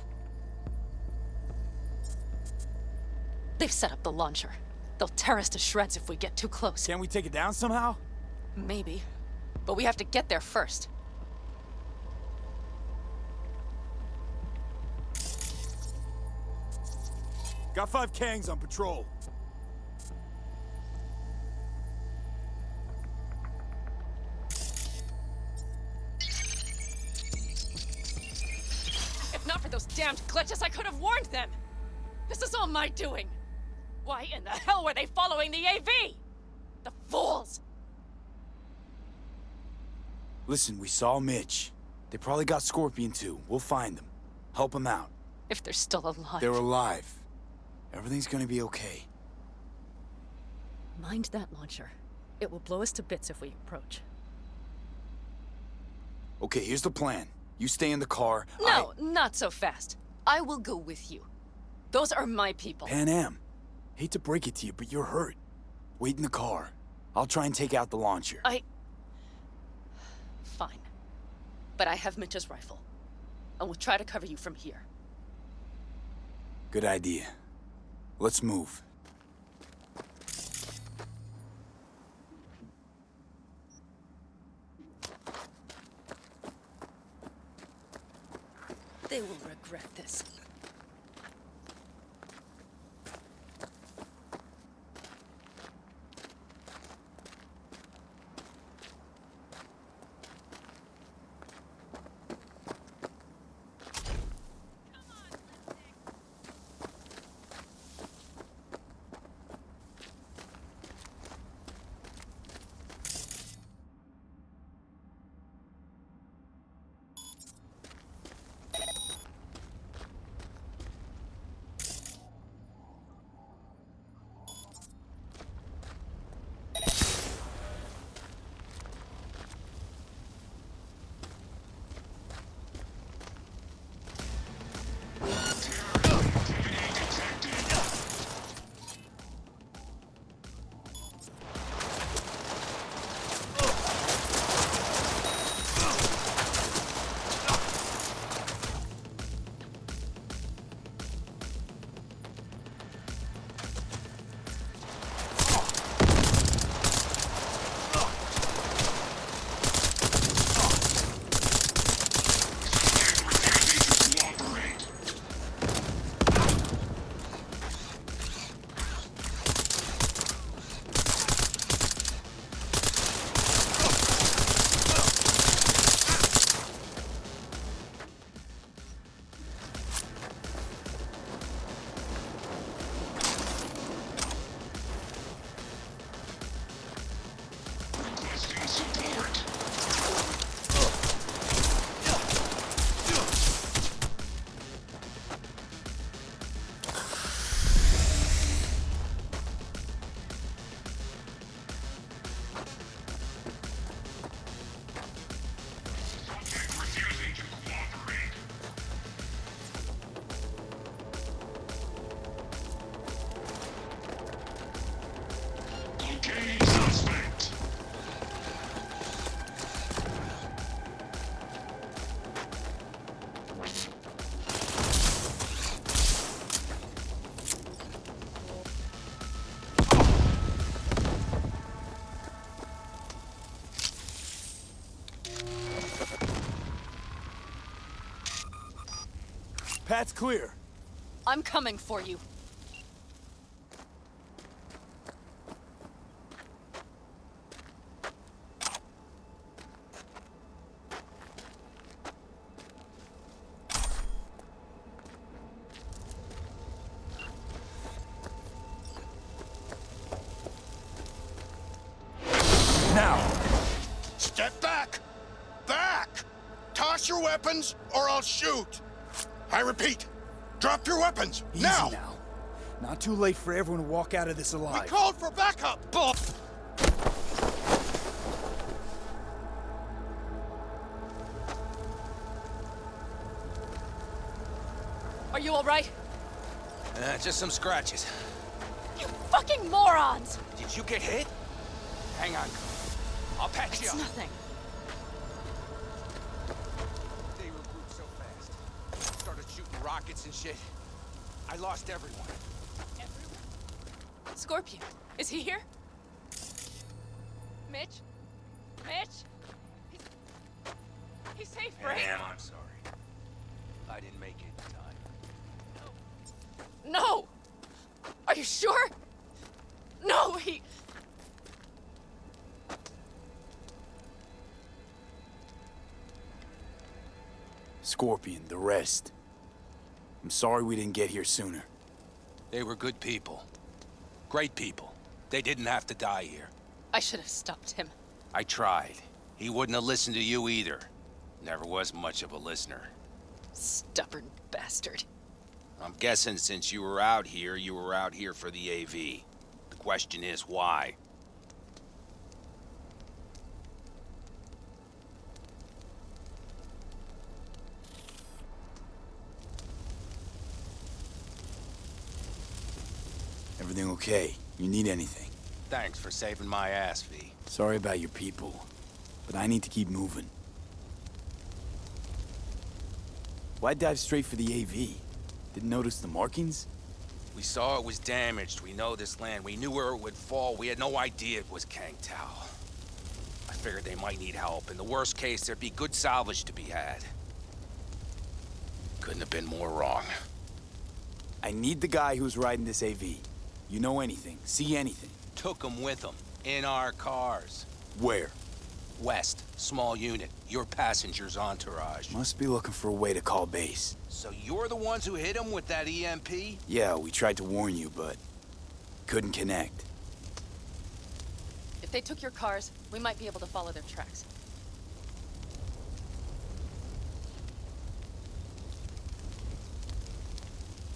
Speaker 2: They've set up the launcher. They'll tear us to shreds if we get too close.
Speaker 1: Can we take it down somehow?
Speaker 2: Maybe. But we have to get there first.
Speaker 1: Got 5 Kangs on patrol.
Speaker 2: If not for those damned glitches, I could have warned them! This is all my doing! Why in the hell were they following the AV? The fools!
Speaker 1: Listen, we saw Mitch. They probably got Scorpion too. We'll find them. Help them out.
Speaker 2: If they're still alive.
Speaker 1: They're alive. Everything's gonna be okay.
Speaker 2: Mind that launcher. It will blow us to bits if we approach.
Speaker 1: Okay, here's the plan. You stay in the car.
Speaker 2: No, not so fast. I will go with you. Those are my people.
Speaker 1: Pan Am. Hate to break it to you, but you're hurt. Wait in the car. I'll try and take out the launcher.
Speaker 2: Fine. But I have Mitch's rifle. And we'll try to cover you from here.
Speaker 1: Good idea. Let's move.
Speaker 2: They will regret this.
Speaker 1: Path's clear.
Speaker 2: I'm coming for you.
Speaker 1: Now!
Speaker 9: Step back! Back! Toss your weapons, or I'll shoot! I repeat, drop your weapons,
Speaker 1: Easy
Speaker 9: now!
Speaker 1: Not too late for everyone to walk out of this alive.
Speaker 9: We called for backup! Bull!
Speaker 2: Are you all right?
Speaker 4: Just some scratches.
Speaker 2: You fucking morons!
Speaker 4: Did you get hit? Hang on. I'll patch you
Speaker 2: It's
Speaker 4: up.
Speaker 2: nothing.
Speaker 4: They regrouped so fast. Started shooting rockets and shit. I lost everyone.
Speaker 2: Scorpion, is he here? Mitch? Mitch? He's safe, right?
Speaker 4: Damn, I'm sorry. I didn't make it in time.
Speaker 2: No! Are you sure? No, he...
Speaker 1: Scorpion, the rest. I'm sorry we didn't get here sooner.
Speaker 4: They were good people. Great people. They didn't have to die here.
Speaker 2: I should have stopped him.
Speaker 4: I tried. He wouldn't have listened to you either. Never was much of a listener.
Speaker 2: Stubborn bastard.
Speaker 4: I'm guessing since you were out here for the AV. The question is, why?
Speaker 1: Everything okay? You need anything?
Speaker 4: Thanks for saving my ass, V.
Speaker 1: Sorry about your people, but I need to keep moving. Why dive straight for the AV? Didn't notice the markings?
Speaker 4: We saw it was damaged. We know this land. We knew where it would fall. We had no idea it was Kang Tao. I figured they might need help. In the worst case, there'd be good salvage to be had. Couldn't have been more wrong.
Speaker 1: I need the guy who's riding this AV. You know anything, see anything?
Speaker 4: Took him with him. In our cars.
Speaker 1: Where?
Speaker 4: West. Small unit. Your passenger's entourage.
Speaker 1: Must be looking for a way to call base.
Speaker 4: So you're the ones who hit him with that EMP?
Speaker 1: Yeah, we tried to warn you, but couldn't connect.
Speaker 2: If they took your cars, we might be able to follow their tracks.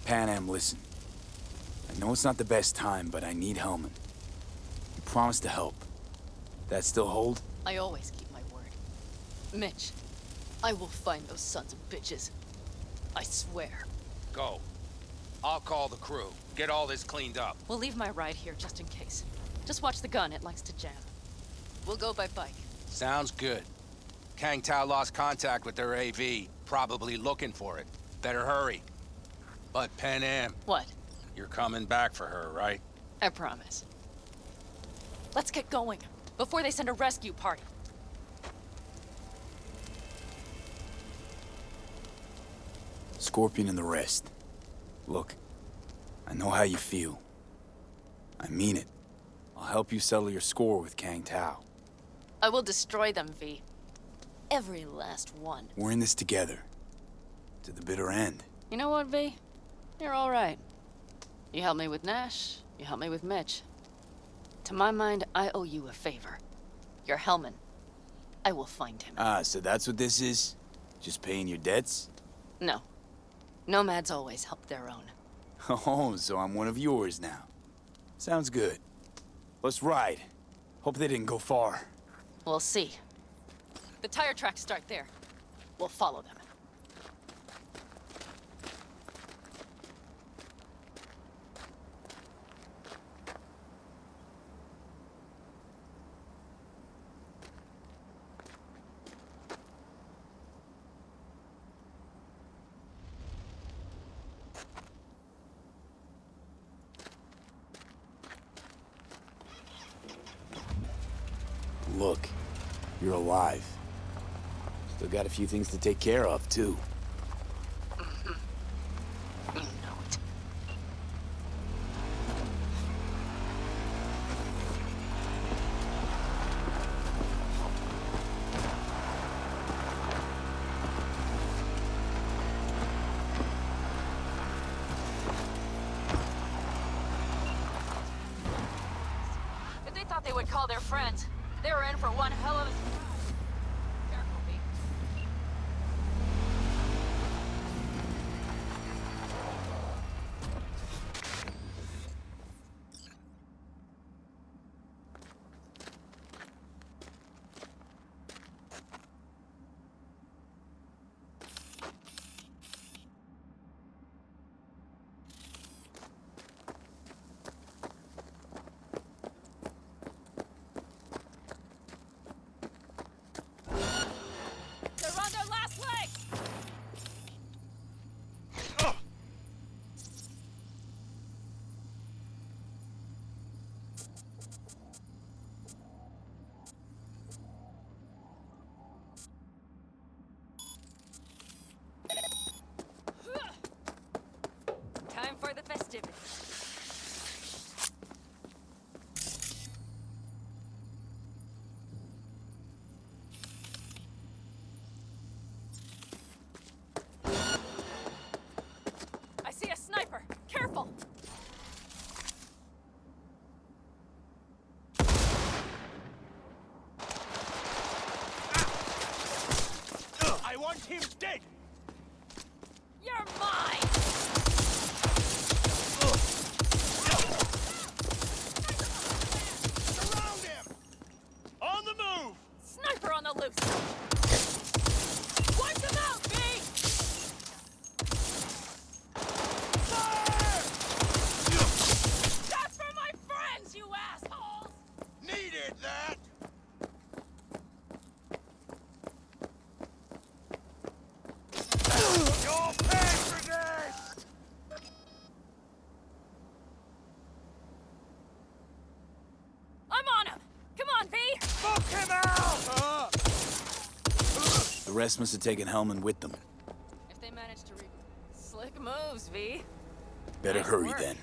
Speaker 1: Pan Am, listen. I know it's not the best time, but I need Hellman. You promised to help. That still hold?
Speaker 2: I always keep my word. Mitch, I will find those sons of bitches. I swear.
Speaker 4: Go. I'll call the crew. Get all this cleaned up.
Speaker 2: We'll leave my ride here just in case. Just watch the gun, it likes to jam. We'll go by bike.
Speaker 4: Sounds good. Kang Tao lost contact with their AV. Probably looking for it. Better hurry. But Pan Am.
Speaker 2: What?
Speaker 4: You're coming back for her, right?
Speaker 2: I promise. Let's get going, before they send a rescue party.
Speaker 1: Scorpion and the rest. Look, I know how you feel. I mean it. I'll help you settle your score with Kang Tao.
Speaker 2: I will destroy them, V. Every last one.
Speaker 1: We're in this together. To the bitter end.
Speaker 2: You know what, V? You're all right. You helped me with Nash, you helped me with Mitch. To my mind, I owe you a favor. You're Hellman. I will find him.
Speaker 1: Ah, so that's what this is? Just paying your debts?
Speaker 2: No. Nomads always help their own.
Speaker 1: Oh, so I'm one of yours now. Sounds good. Let's ride. Hope they didn't go far.
Speaker 2: We'll see. The tire tracks start there. We'll follow them.
Speaker 1: Look, you're alive. Still got a few things to take care of, too.
Speaker 2: thought they would call their friends. They were in for one hell of a surprise. Careful, V. They're on their last legs! Time for the festivities. I see a sniper. Careful!
Speaker 3: I want him dead!
Speaker 2: You're mine!
Speaker 3: Surround him! On the move!
Speaker 2: Sniper on the loose! Wipe them out, V! That's for my friends, you assholes!
Speaker 9: Needed that!
Speaker 3: You'll pay for this!
Speaker 2: I'm on him! Come on, V!
Speaker 3: Book him out!
Speaker 1: The rest must have taken Hellman with them.
Speaker 2: If they manage to Slick moves, V.
Speaker 1: Better
Speaker 2: Nice
Speaker 1: hurry
Speaker 2: work.
Speaker 1: then.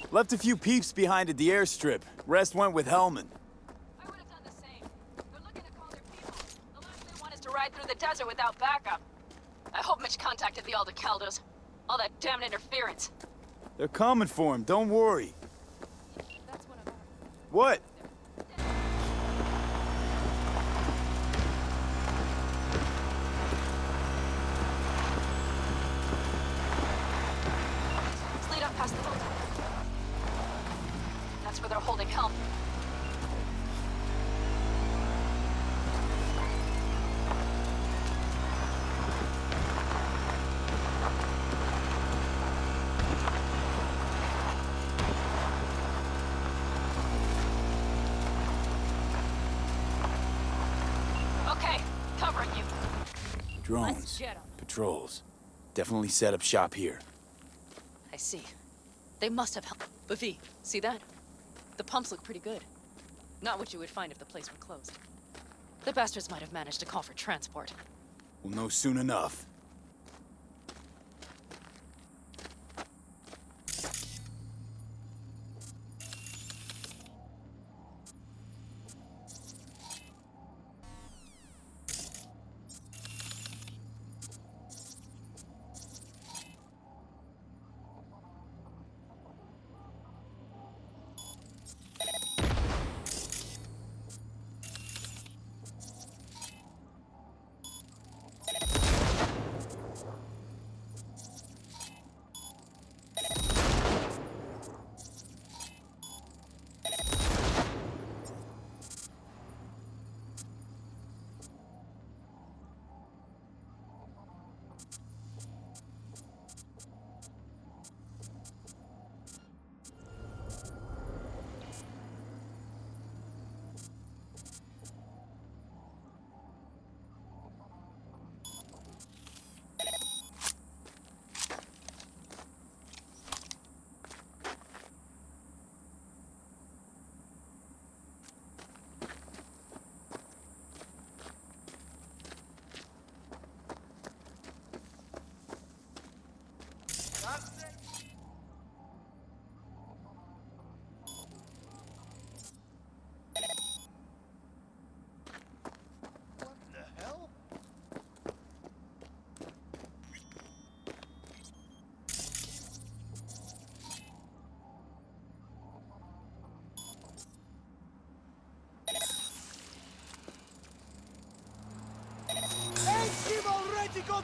Speaker 1: Left a few peeps behind at the airstrip. Rest went with Hellman.
Speaker 2: I would have done the same. They're looking to call their people. The last they want is to ride through the desert without backup. I hope Mitch contacted the Aldecaldos. All that damn interference.
Speaker 1: They're coming for him, don't worry.
Speaker 2: That's what I'm...
Speaker 1: What?
Speaker 2: Let's lead up past the building. That's where they're holding Helm. Okay, covering you.
Speaker 1: Drones.
Speaker 2: Let's jet 'em.
Speaker 1: Patrols. Definitely set up shop here.
Speaker 2: I see. They must have helped. But V, see that? The pumps look pretty good. Not what you would find if the place were closed. The bastards might have managed to call for transport.
Speaker 1: We'll know soon enough.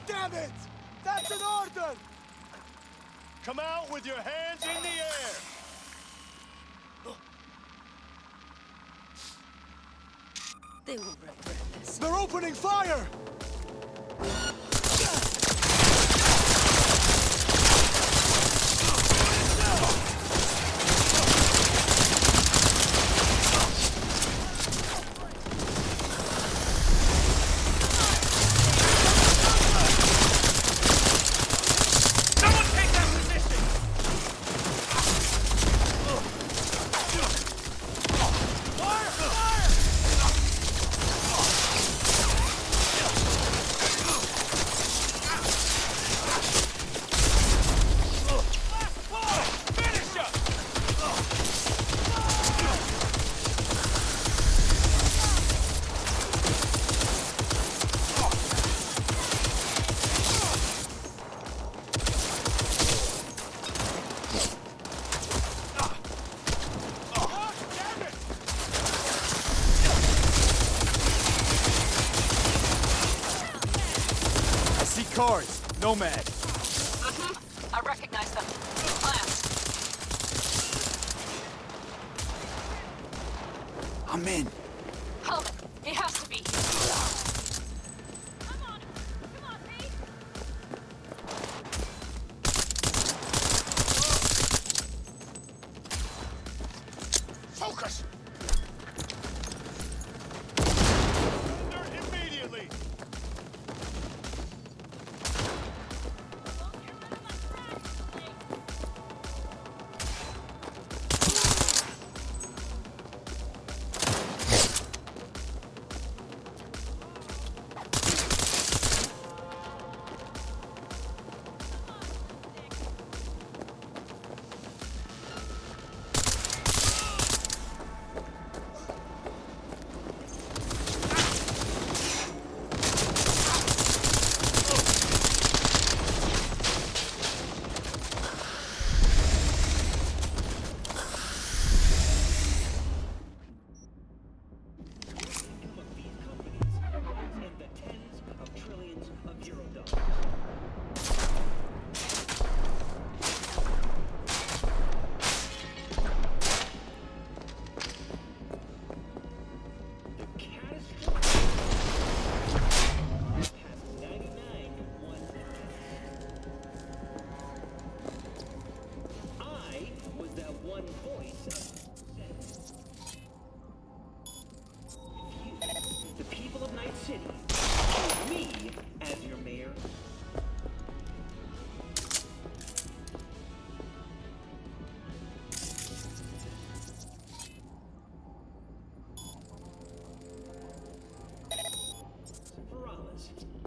Speaker 3: Damn it! That's an order! Come out with your hands in the air!
Speaker 2: They will regret this.
Speaker 3: They're opening fire! Cars, Nomad.
Speaker 2: I recognize them. Plants.
Speaker 1: I'm in.
Speaker 2: Helmet, it has to be.
Speaker 3: Focus! Immediately!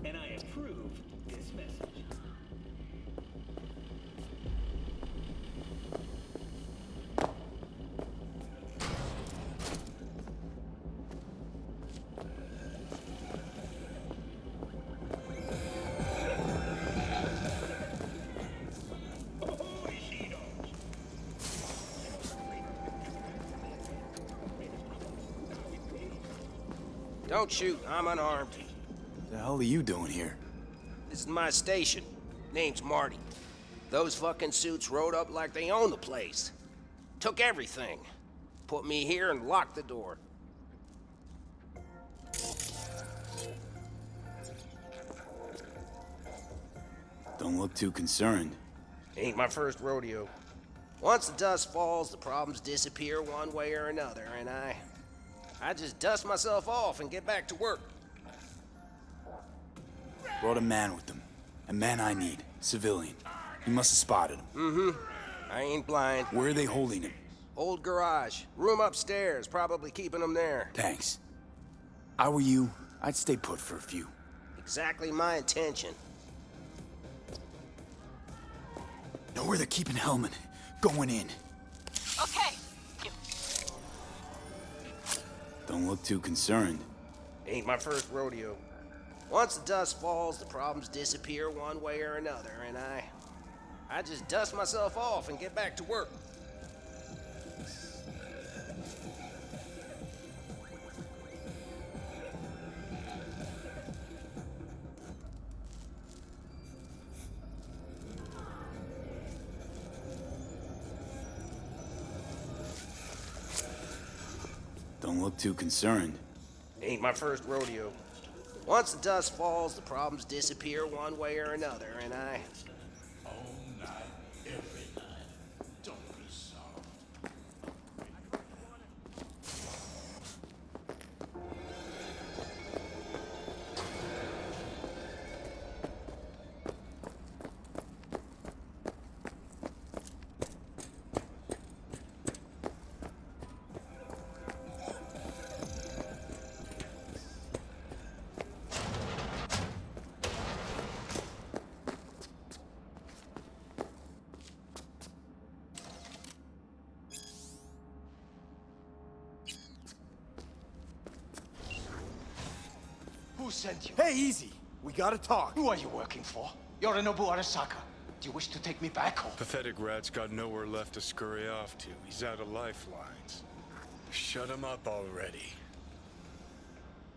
Speaker 14: And I approve this message.
Speaker 10: Don't shoot, I'm unarmed.
Speaker 1: What the hell are you doing here?
Speaker 10: This is my station. Name's Marty. Those fucking suits rode up like they own the place. Took everything. Put me here and locked the door.
Speaker 1: Don't look too concerned.
Speaker 10: Ain't my first rodeo. Once the dust falls, the problems disappear one way or another, and I just dust myself off and get back to work.
Speaker 1: Brought a man with them. A man I need. Civilian. He must have spotted him.
Speaker 10: Mm-hmm. I ain't blind.
Speaker 1: Where are they holding him?
Speaker 10: Old garage. Room upstairs. Probably keeping him there.
Speaker 1: Thanks. I were you, I'd stay put for a few.
Speaker 10: Exactly my intention.
Speaker 1: Know where they're keeping Hellman. Going in.
Speaker 2: Okay.
Speaker 1: Don't look too concerned.
Speaker 10: Ain't my first rodeo. Once the dust falls, the problems disappear one way or another, and I just dust myself off and get back to work.
Speaker 1: Don't look too concerned.
Speaker 10: Ain't my first rodeo. Once the dust falls, the problems disappear one way or another, and I...
Speaker 9: All night, every night. Don't be sorry.
Speaker 15: Who sent you?
Speaker 1: Hey, easy. We gotta talk.
Speaker 15: Who are you working for? Yorinobu Arasaka. Do you wish to take me back home?
Speaker 3: Pathetic rat's got nowhere left to scurry off to. He's out of lifelines. Shut him up already.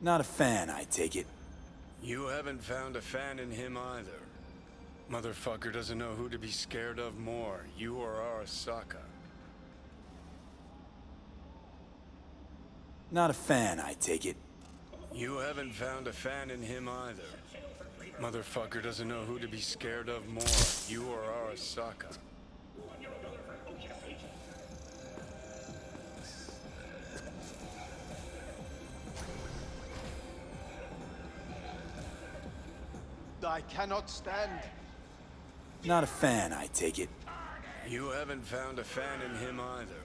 Speaker 1: Not a fan, I take it.
Speaker 3: You haven't found a fan in him either. Motherfucker doesn't know who to be scared of more, you or Arasaka.
Speaker 1: Not a fan, I take it.
Speaker 3: You haven't found a fan in him either. Motherfucker doesn't know who to be scared of more, you or Arasaka.
Speaker 15: I cannot stand.
Speaker 1: Not a fan, I take it.
Speaker 3: You haven't found a fan in him either.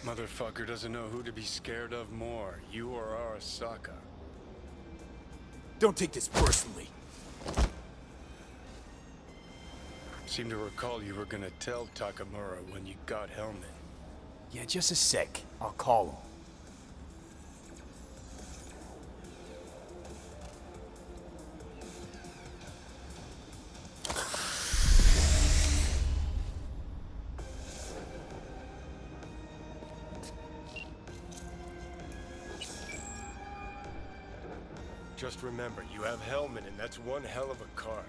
Speaker 3: Motherfucker doesn't know who to be scared of more, you or Arasaka.
Speaker 1: Don't take this personally.
Speaker 3: Seem to recall you were gonna tell Takamura when you got Hellman.
Speaker 1: Yeah, just a sec. I'll call him.
Speaker 3: Just remember, you have Hellman, and that's one hell of a card.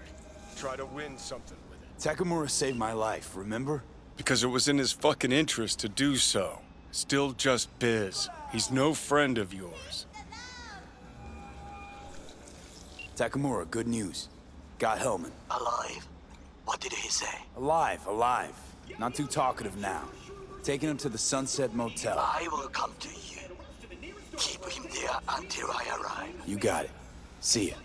Speaker 3: Try to win something with it.
Speaker 1: Takamura saved my life, remember?
Speaker 3: Because it was in his fucking interest to do so. Still just biz. He's no friend of yours.
Speaker 1: Takamura, good news. Got Hellman.
Speaker 15: Alive. What did he say?
Speaker 1: Alive, alive. Not too talkative now. Taking him to the Sunset Motel.
Speaker 15: I will come to you. Keep him there until I arrive.
Speaker 1: You got it. See ya.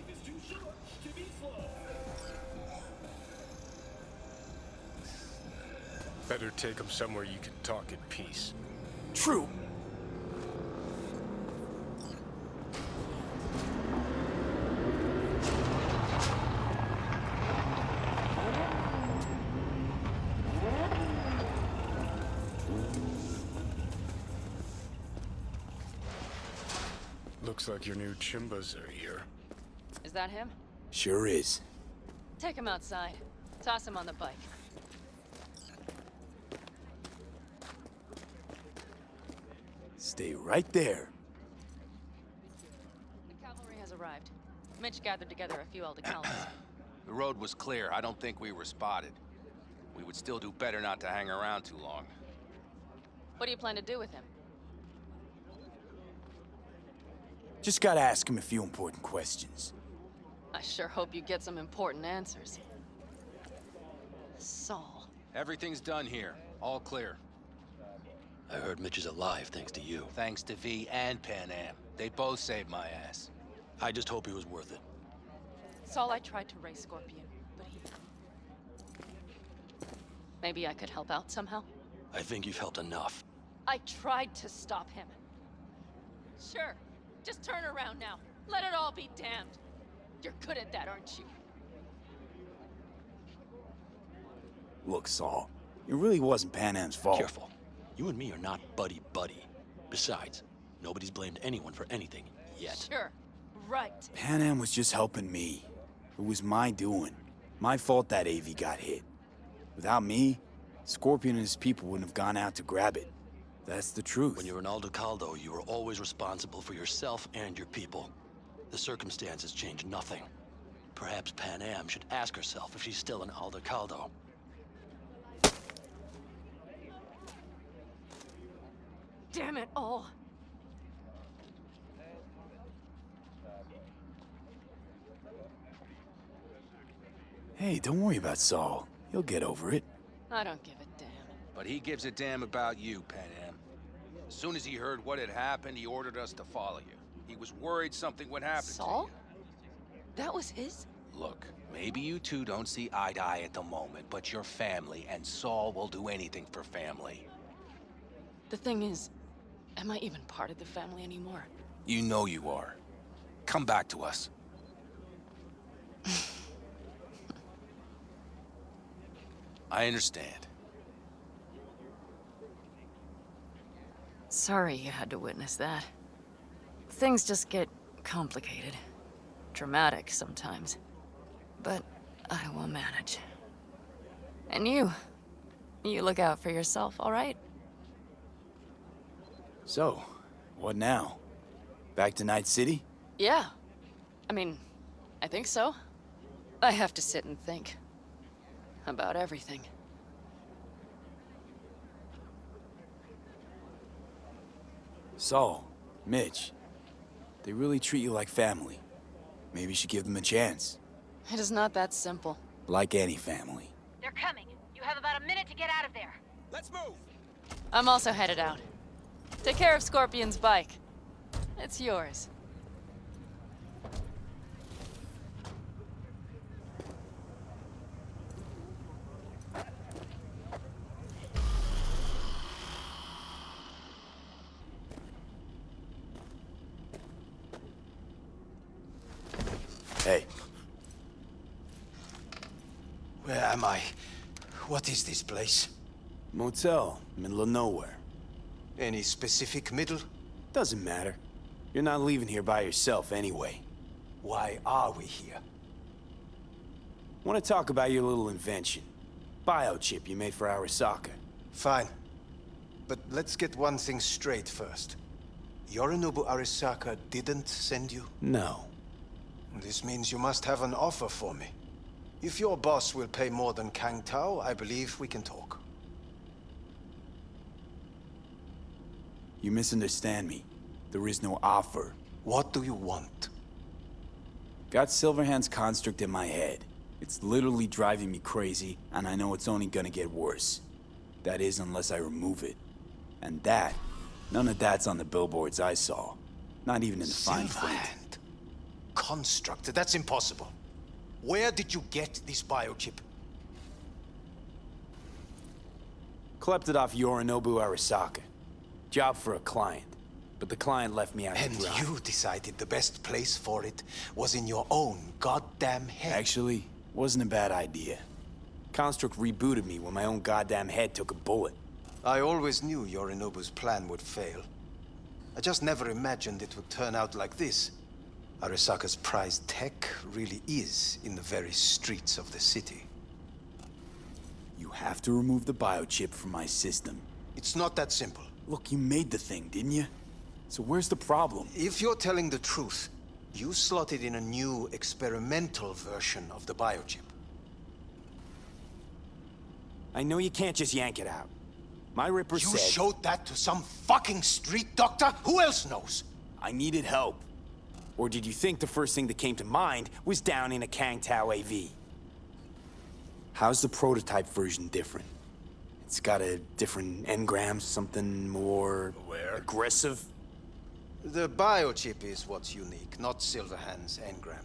Speaker 3: Better take him somewhere you can talk in peace.
Speaker 1: True.
Speaker 3: Looks like your new Chimbas are here.
Speaker 2: Is that him?
Speaker 1: Sure is.
Speaker 2: Take him outside. Toss him on the bike.
Speaker 1: Stay right there.
Speaker 2: The cavalry has arrived. Mitch gathered together a few Aldecaldos.
Speaker 4: The road was clear. I don't think we were spotted. We would still do better not to hang around too long.
Speaker 2: What do you plan to do with him?
Speaker 1: Just gotta ask him a few important questions.
Speaker 2: I sure hope you get some important answers. Saul.
Speaker 4: Everything's done here. All clear.
Speaker 16: I heard Mitch is alive thanks to you.
Speaker 4: Thanks to V and Pan Am. They both saved my ass.
Speaker 16: I just hope he was worth it.
Speaker 2: Saul, I tried to raise Scorpion, but he... Maybe I could help out somehow?
Speaker 16: I think you've helped enough.
Speaker 2: I tried to stop him. Sure. Just turn around now. Let it all be damned. You're good at that, aren't you?
Speaker 1: Look, Saul, it really wasn't Pan Am's fault.
Speaker 16: Careful. You and me are not buddy-buddy. Besides, nobody's blamed anyone for anything yet.
Speaker 2: Sure. Right.
Speaker 1: Pan Am was just helping me. It was my doing. My fault that AV got hit. Without me, Scorpion and his people wouldn't have gone out to grab it. That's the truth.
Speaker 16: When you're an Aldecaldo, you are always responsible for yourself and your people. The circumstances change nothing. Perhaps Pan Am should ask herself if she's still an Aldecaldo.
Speaker 2: Damn it all.
Speaker 1: Hey, don't worry about Saul. He'll get over it.
Speaker 2: I don't give a damn.
Speaker 4: But he gives a damn about you, Panam. As soon as he heard what had happened, he ordered us to follow you. He was worried something would happen
Speaker 2: Saul?
Speaker 4: to you.
Speaker 2: That was his?
Speaker 4: Look, maybe you two don't see eye to eye at the moment, but you're family, and Saul will do anything for family.
Speaker 2: The thing is, am I even part of the family anymore?
Speaker 4: You know you are. Come back to us. I understand.
Speaker 2: Sorry you had to witness that. Things just get complicated. Dramatic sometimes. But I will manage. And you look out for yourself, all right?
Speaker 1: So, what now? Back to Night City?
Speaker 2: Yeah. I mean, I think so. I have to sit and think. About everything.
Speaker 1: Saul, Mitch, they really treat you like family. Maybe you should give them a chance.
Speaker 2: It is not that simple.
Speaker 1: Like any family.
Speaker 8: They're coming. You have about a minute to get out of there.
Speaker 4: Let's move!
Speaker 2: I'm also headed out. Take care of Scorpion's bike. It's yours.
Speaker 1: Hey.
Speaker 17: Where am I? What is this place?
Speaker 1: Motel, middle of nowhere.
Speaker 17: Any specific middle?
Speaker 1: Doesn't matter. You're not leaving here by yourself anyway.
Speaker 17: Why are we here?
Speaker 1: Want to talk about your little invention. Biochip you made for Arasaka.
Speaker 17: Fine. But let's get one thing straight first. Yorinobu Arasaka didn't send you?
Speaker 1: No.
Speaker 17: This means you must have an offer for me. If your boss will pay more than Kang Tao, I believe we can talk.
Speaker 1: You misunderstand me. There is no offer.
Speaker 17: What do you want?
Speaker 1: Got Silverhand's construct in my head. It's literally driving me crazy, and I know it's only gonna get worse. That is, unless I remove it. And that, none of that's on the billboards I saw. Not even in the fine print.
Speaker 17: Construct? That's impossible. Where did you get this biochip?
Speaker 1: Klept it off Yorinobu Arasaka. Job for a client. But the client left me out to dry.
Speaker 17: And you decided the best place for it was in your own goddamn head.
Speaker 1: Actually, wasn't a bad idea. Construct rebooted me when my own goddamn head took a bullet.
Speaker 17: I always knew Yorinobu's plan would fail. I just never imagined it would turn out like this. Arasaka's prized tech really is in the very streets of the city.
Speaker 1: You have to remove the biochip from my system.
Speaker 17: It's not that simple.
Speaker 1: Look, you made the thing, didn't you? So where's the problem?
Speaker 17: If you're telling the truth, you slotted in a new experimental version of the biochip.
Speaker 1: I know you can't just yank it out. My Ripper said...
Speaker 17: You showed that to some fucking street doctor? Who else knows?
Speaker 1: I needed help. Or did you think the first thing that came to mind was down in a Kang Tao AV? How's the prototype version different? It's got a different engram, something more... aggressive?
Speaker 17: The biochip is what's unique, not Silverhand's engram.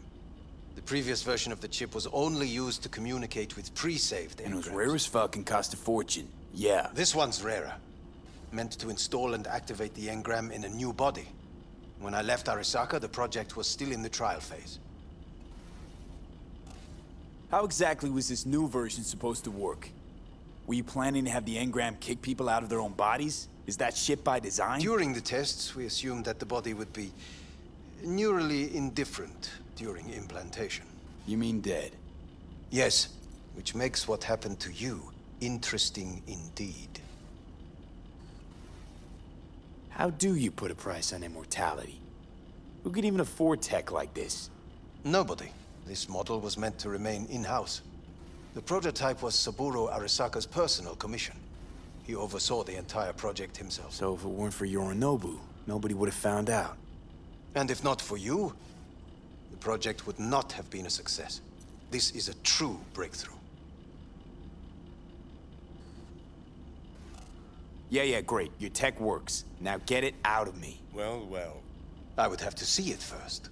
Speaker 17: The previous version of the chip was only used to communicate with pre-saved engrams.
Speaker 1: And it was rare as fuck and cost a fortune. Yeah.
Speaker 17: This one's rarer. Meant to install and activate the engram in a new body. When I left Arasaka, the project was still in the trial phase.
Speaker 1: How exactly was this new version supposed to work? Were you planning to have the engram kick people out of their own bodies? Is that shit by design?
Speaker 17: During the tests, we assumed that the body would be neurally indifferent during implantation.
Speaker 1: You mean dead?
Speaker 17: Yes, which makes what happened to you interesting indeed.
Speaker 1: How do you put a price on immortality? Who could even afford tech like this?
Speaker 17: Nobody. This model was meant to remain in-house. The prototype was Saburo Arasaka's personal commission. He oversaw the entire project himself.
Speaker 1: So if it weren't for Yorinobu, nobody would have found out.
Speaker 17: And if not for you, the project would not have been a success. This is a true breakthrough.
Speaker 1: Yeah, great. Your tech works. Now get it out of me.
Speaker 3: Well, well.
Speaker 17: I would have to see it first.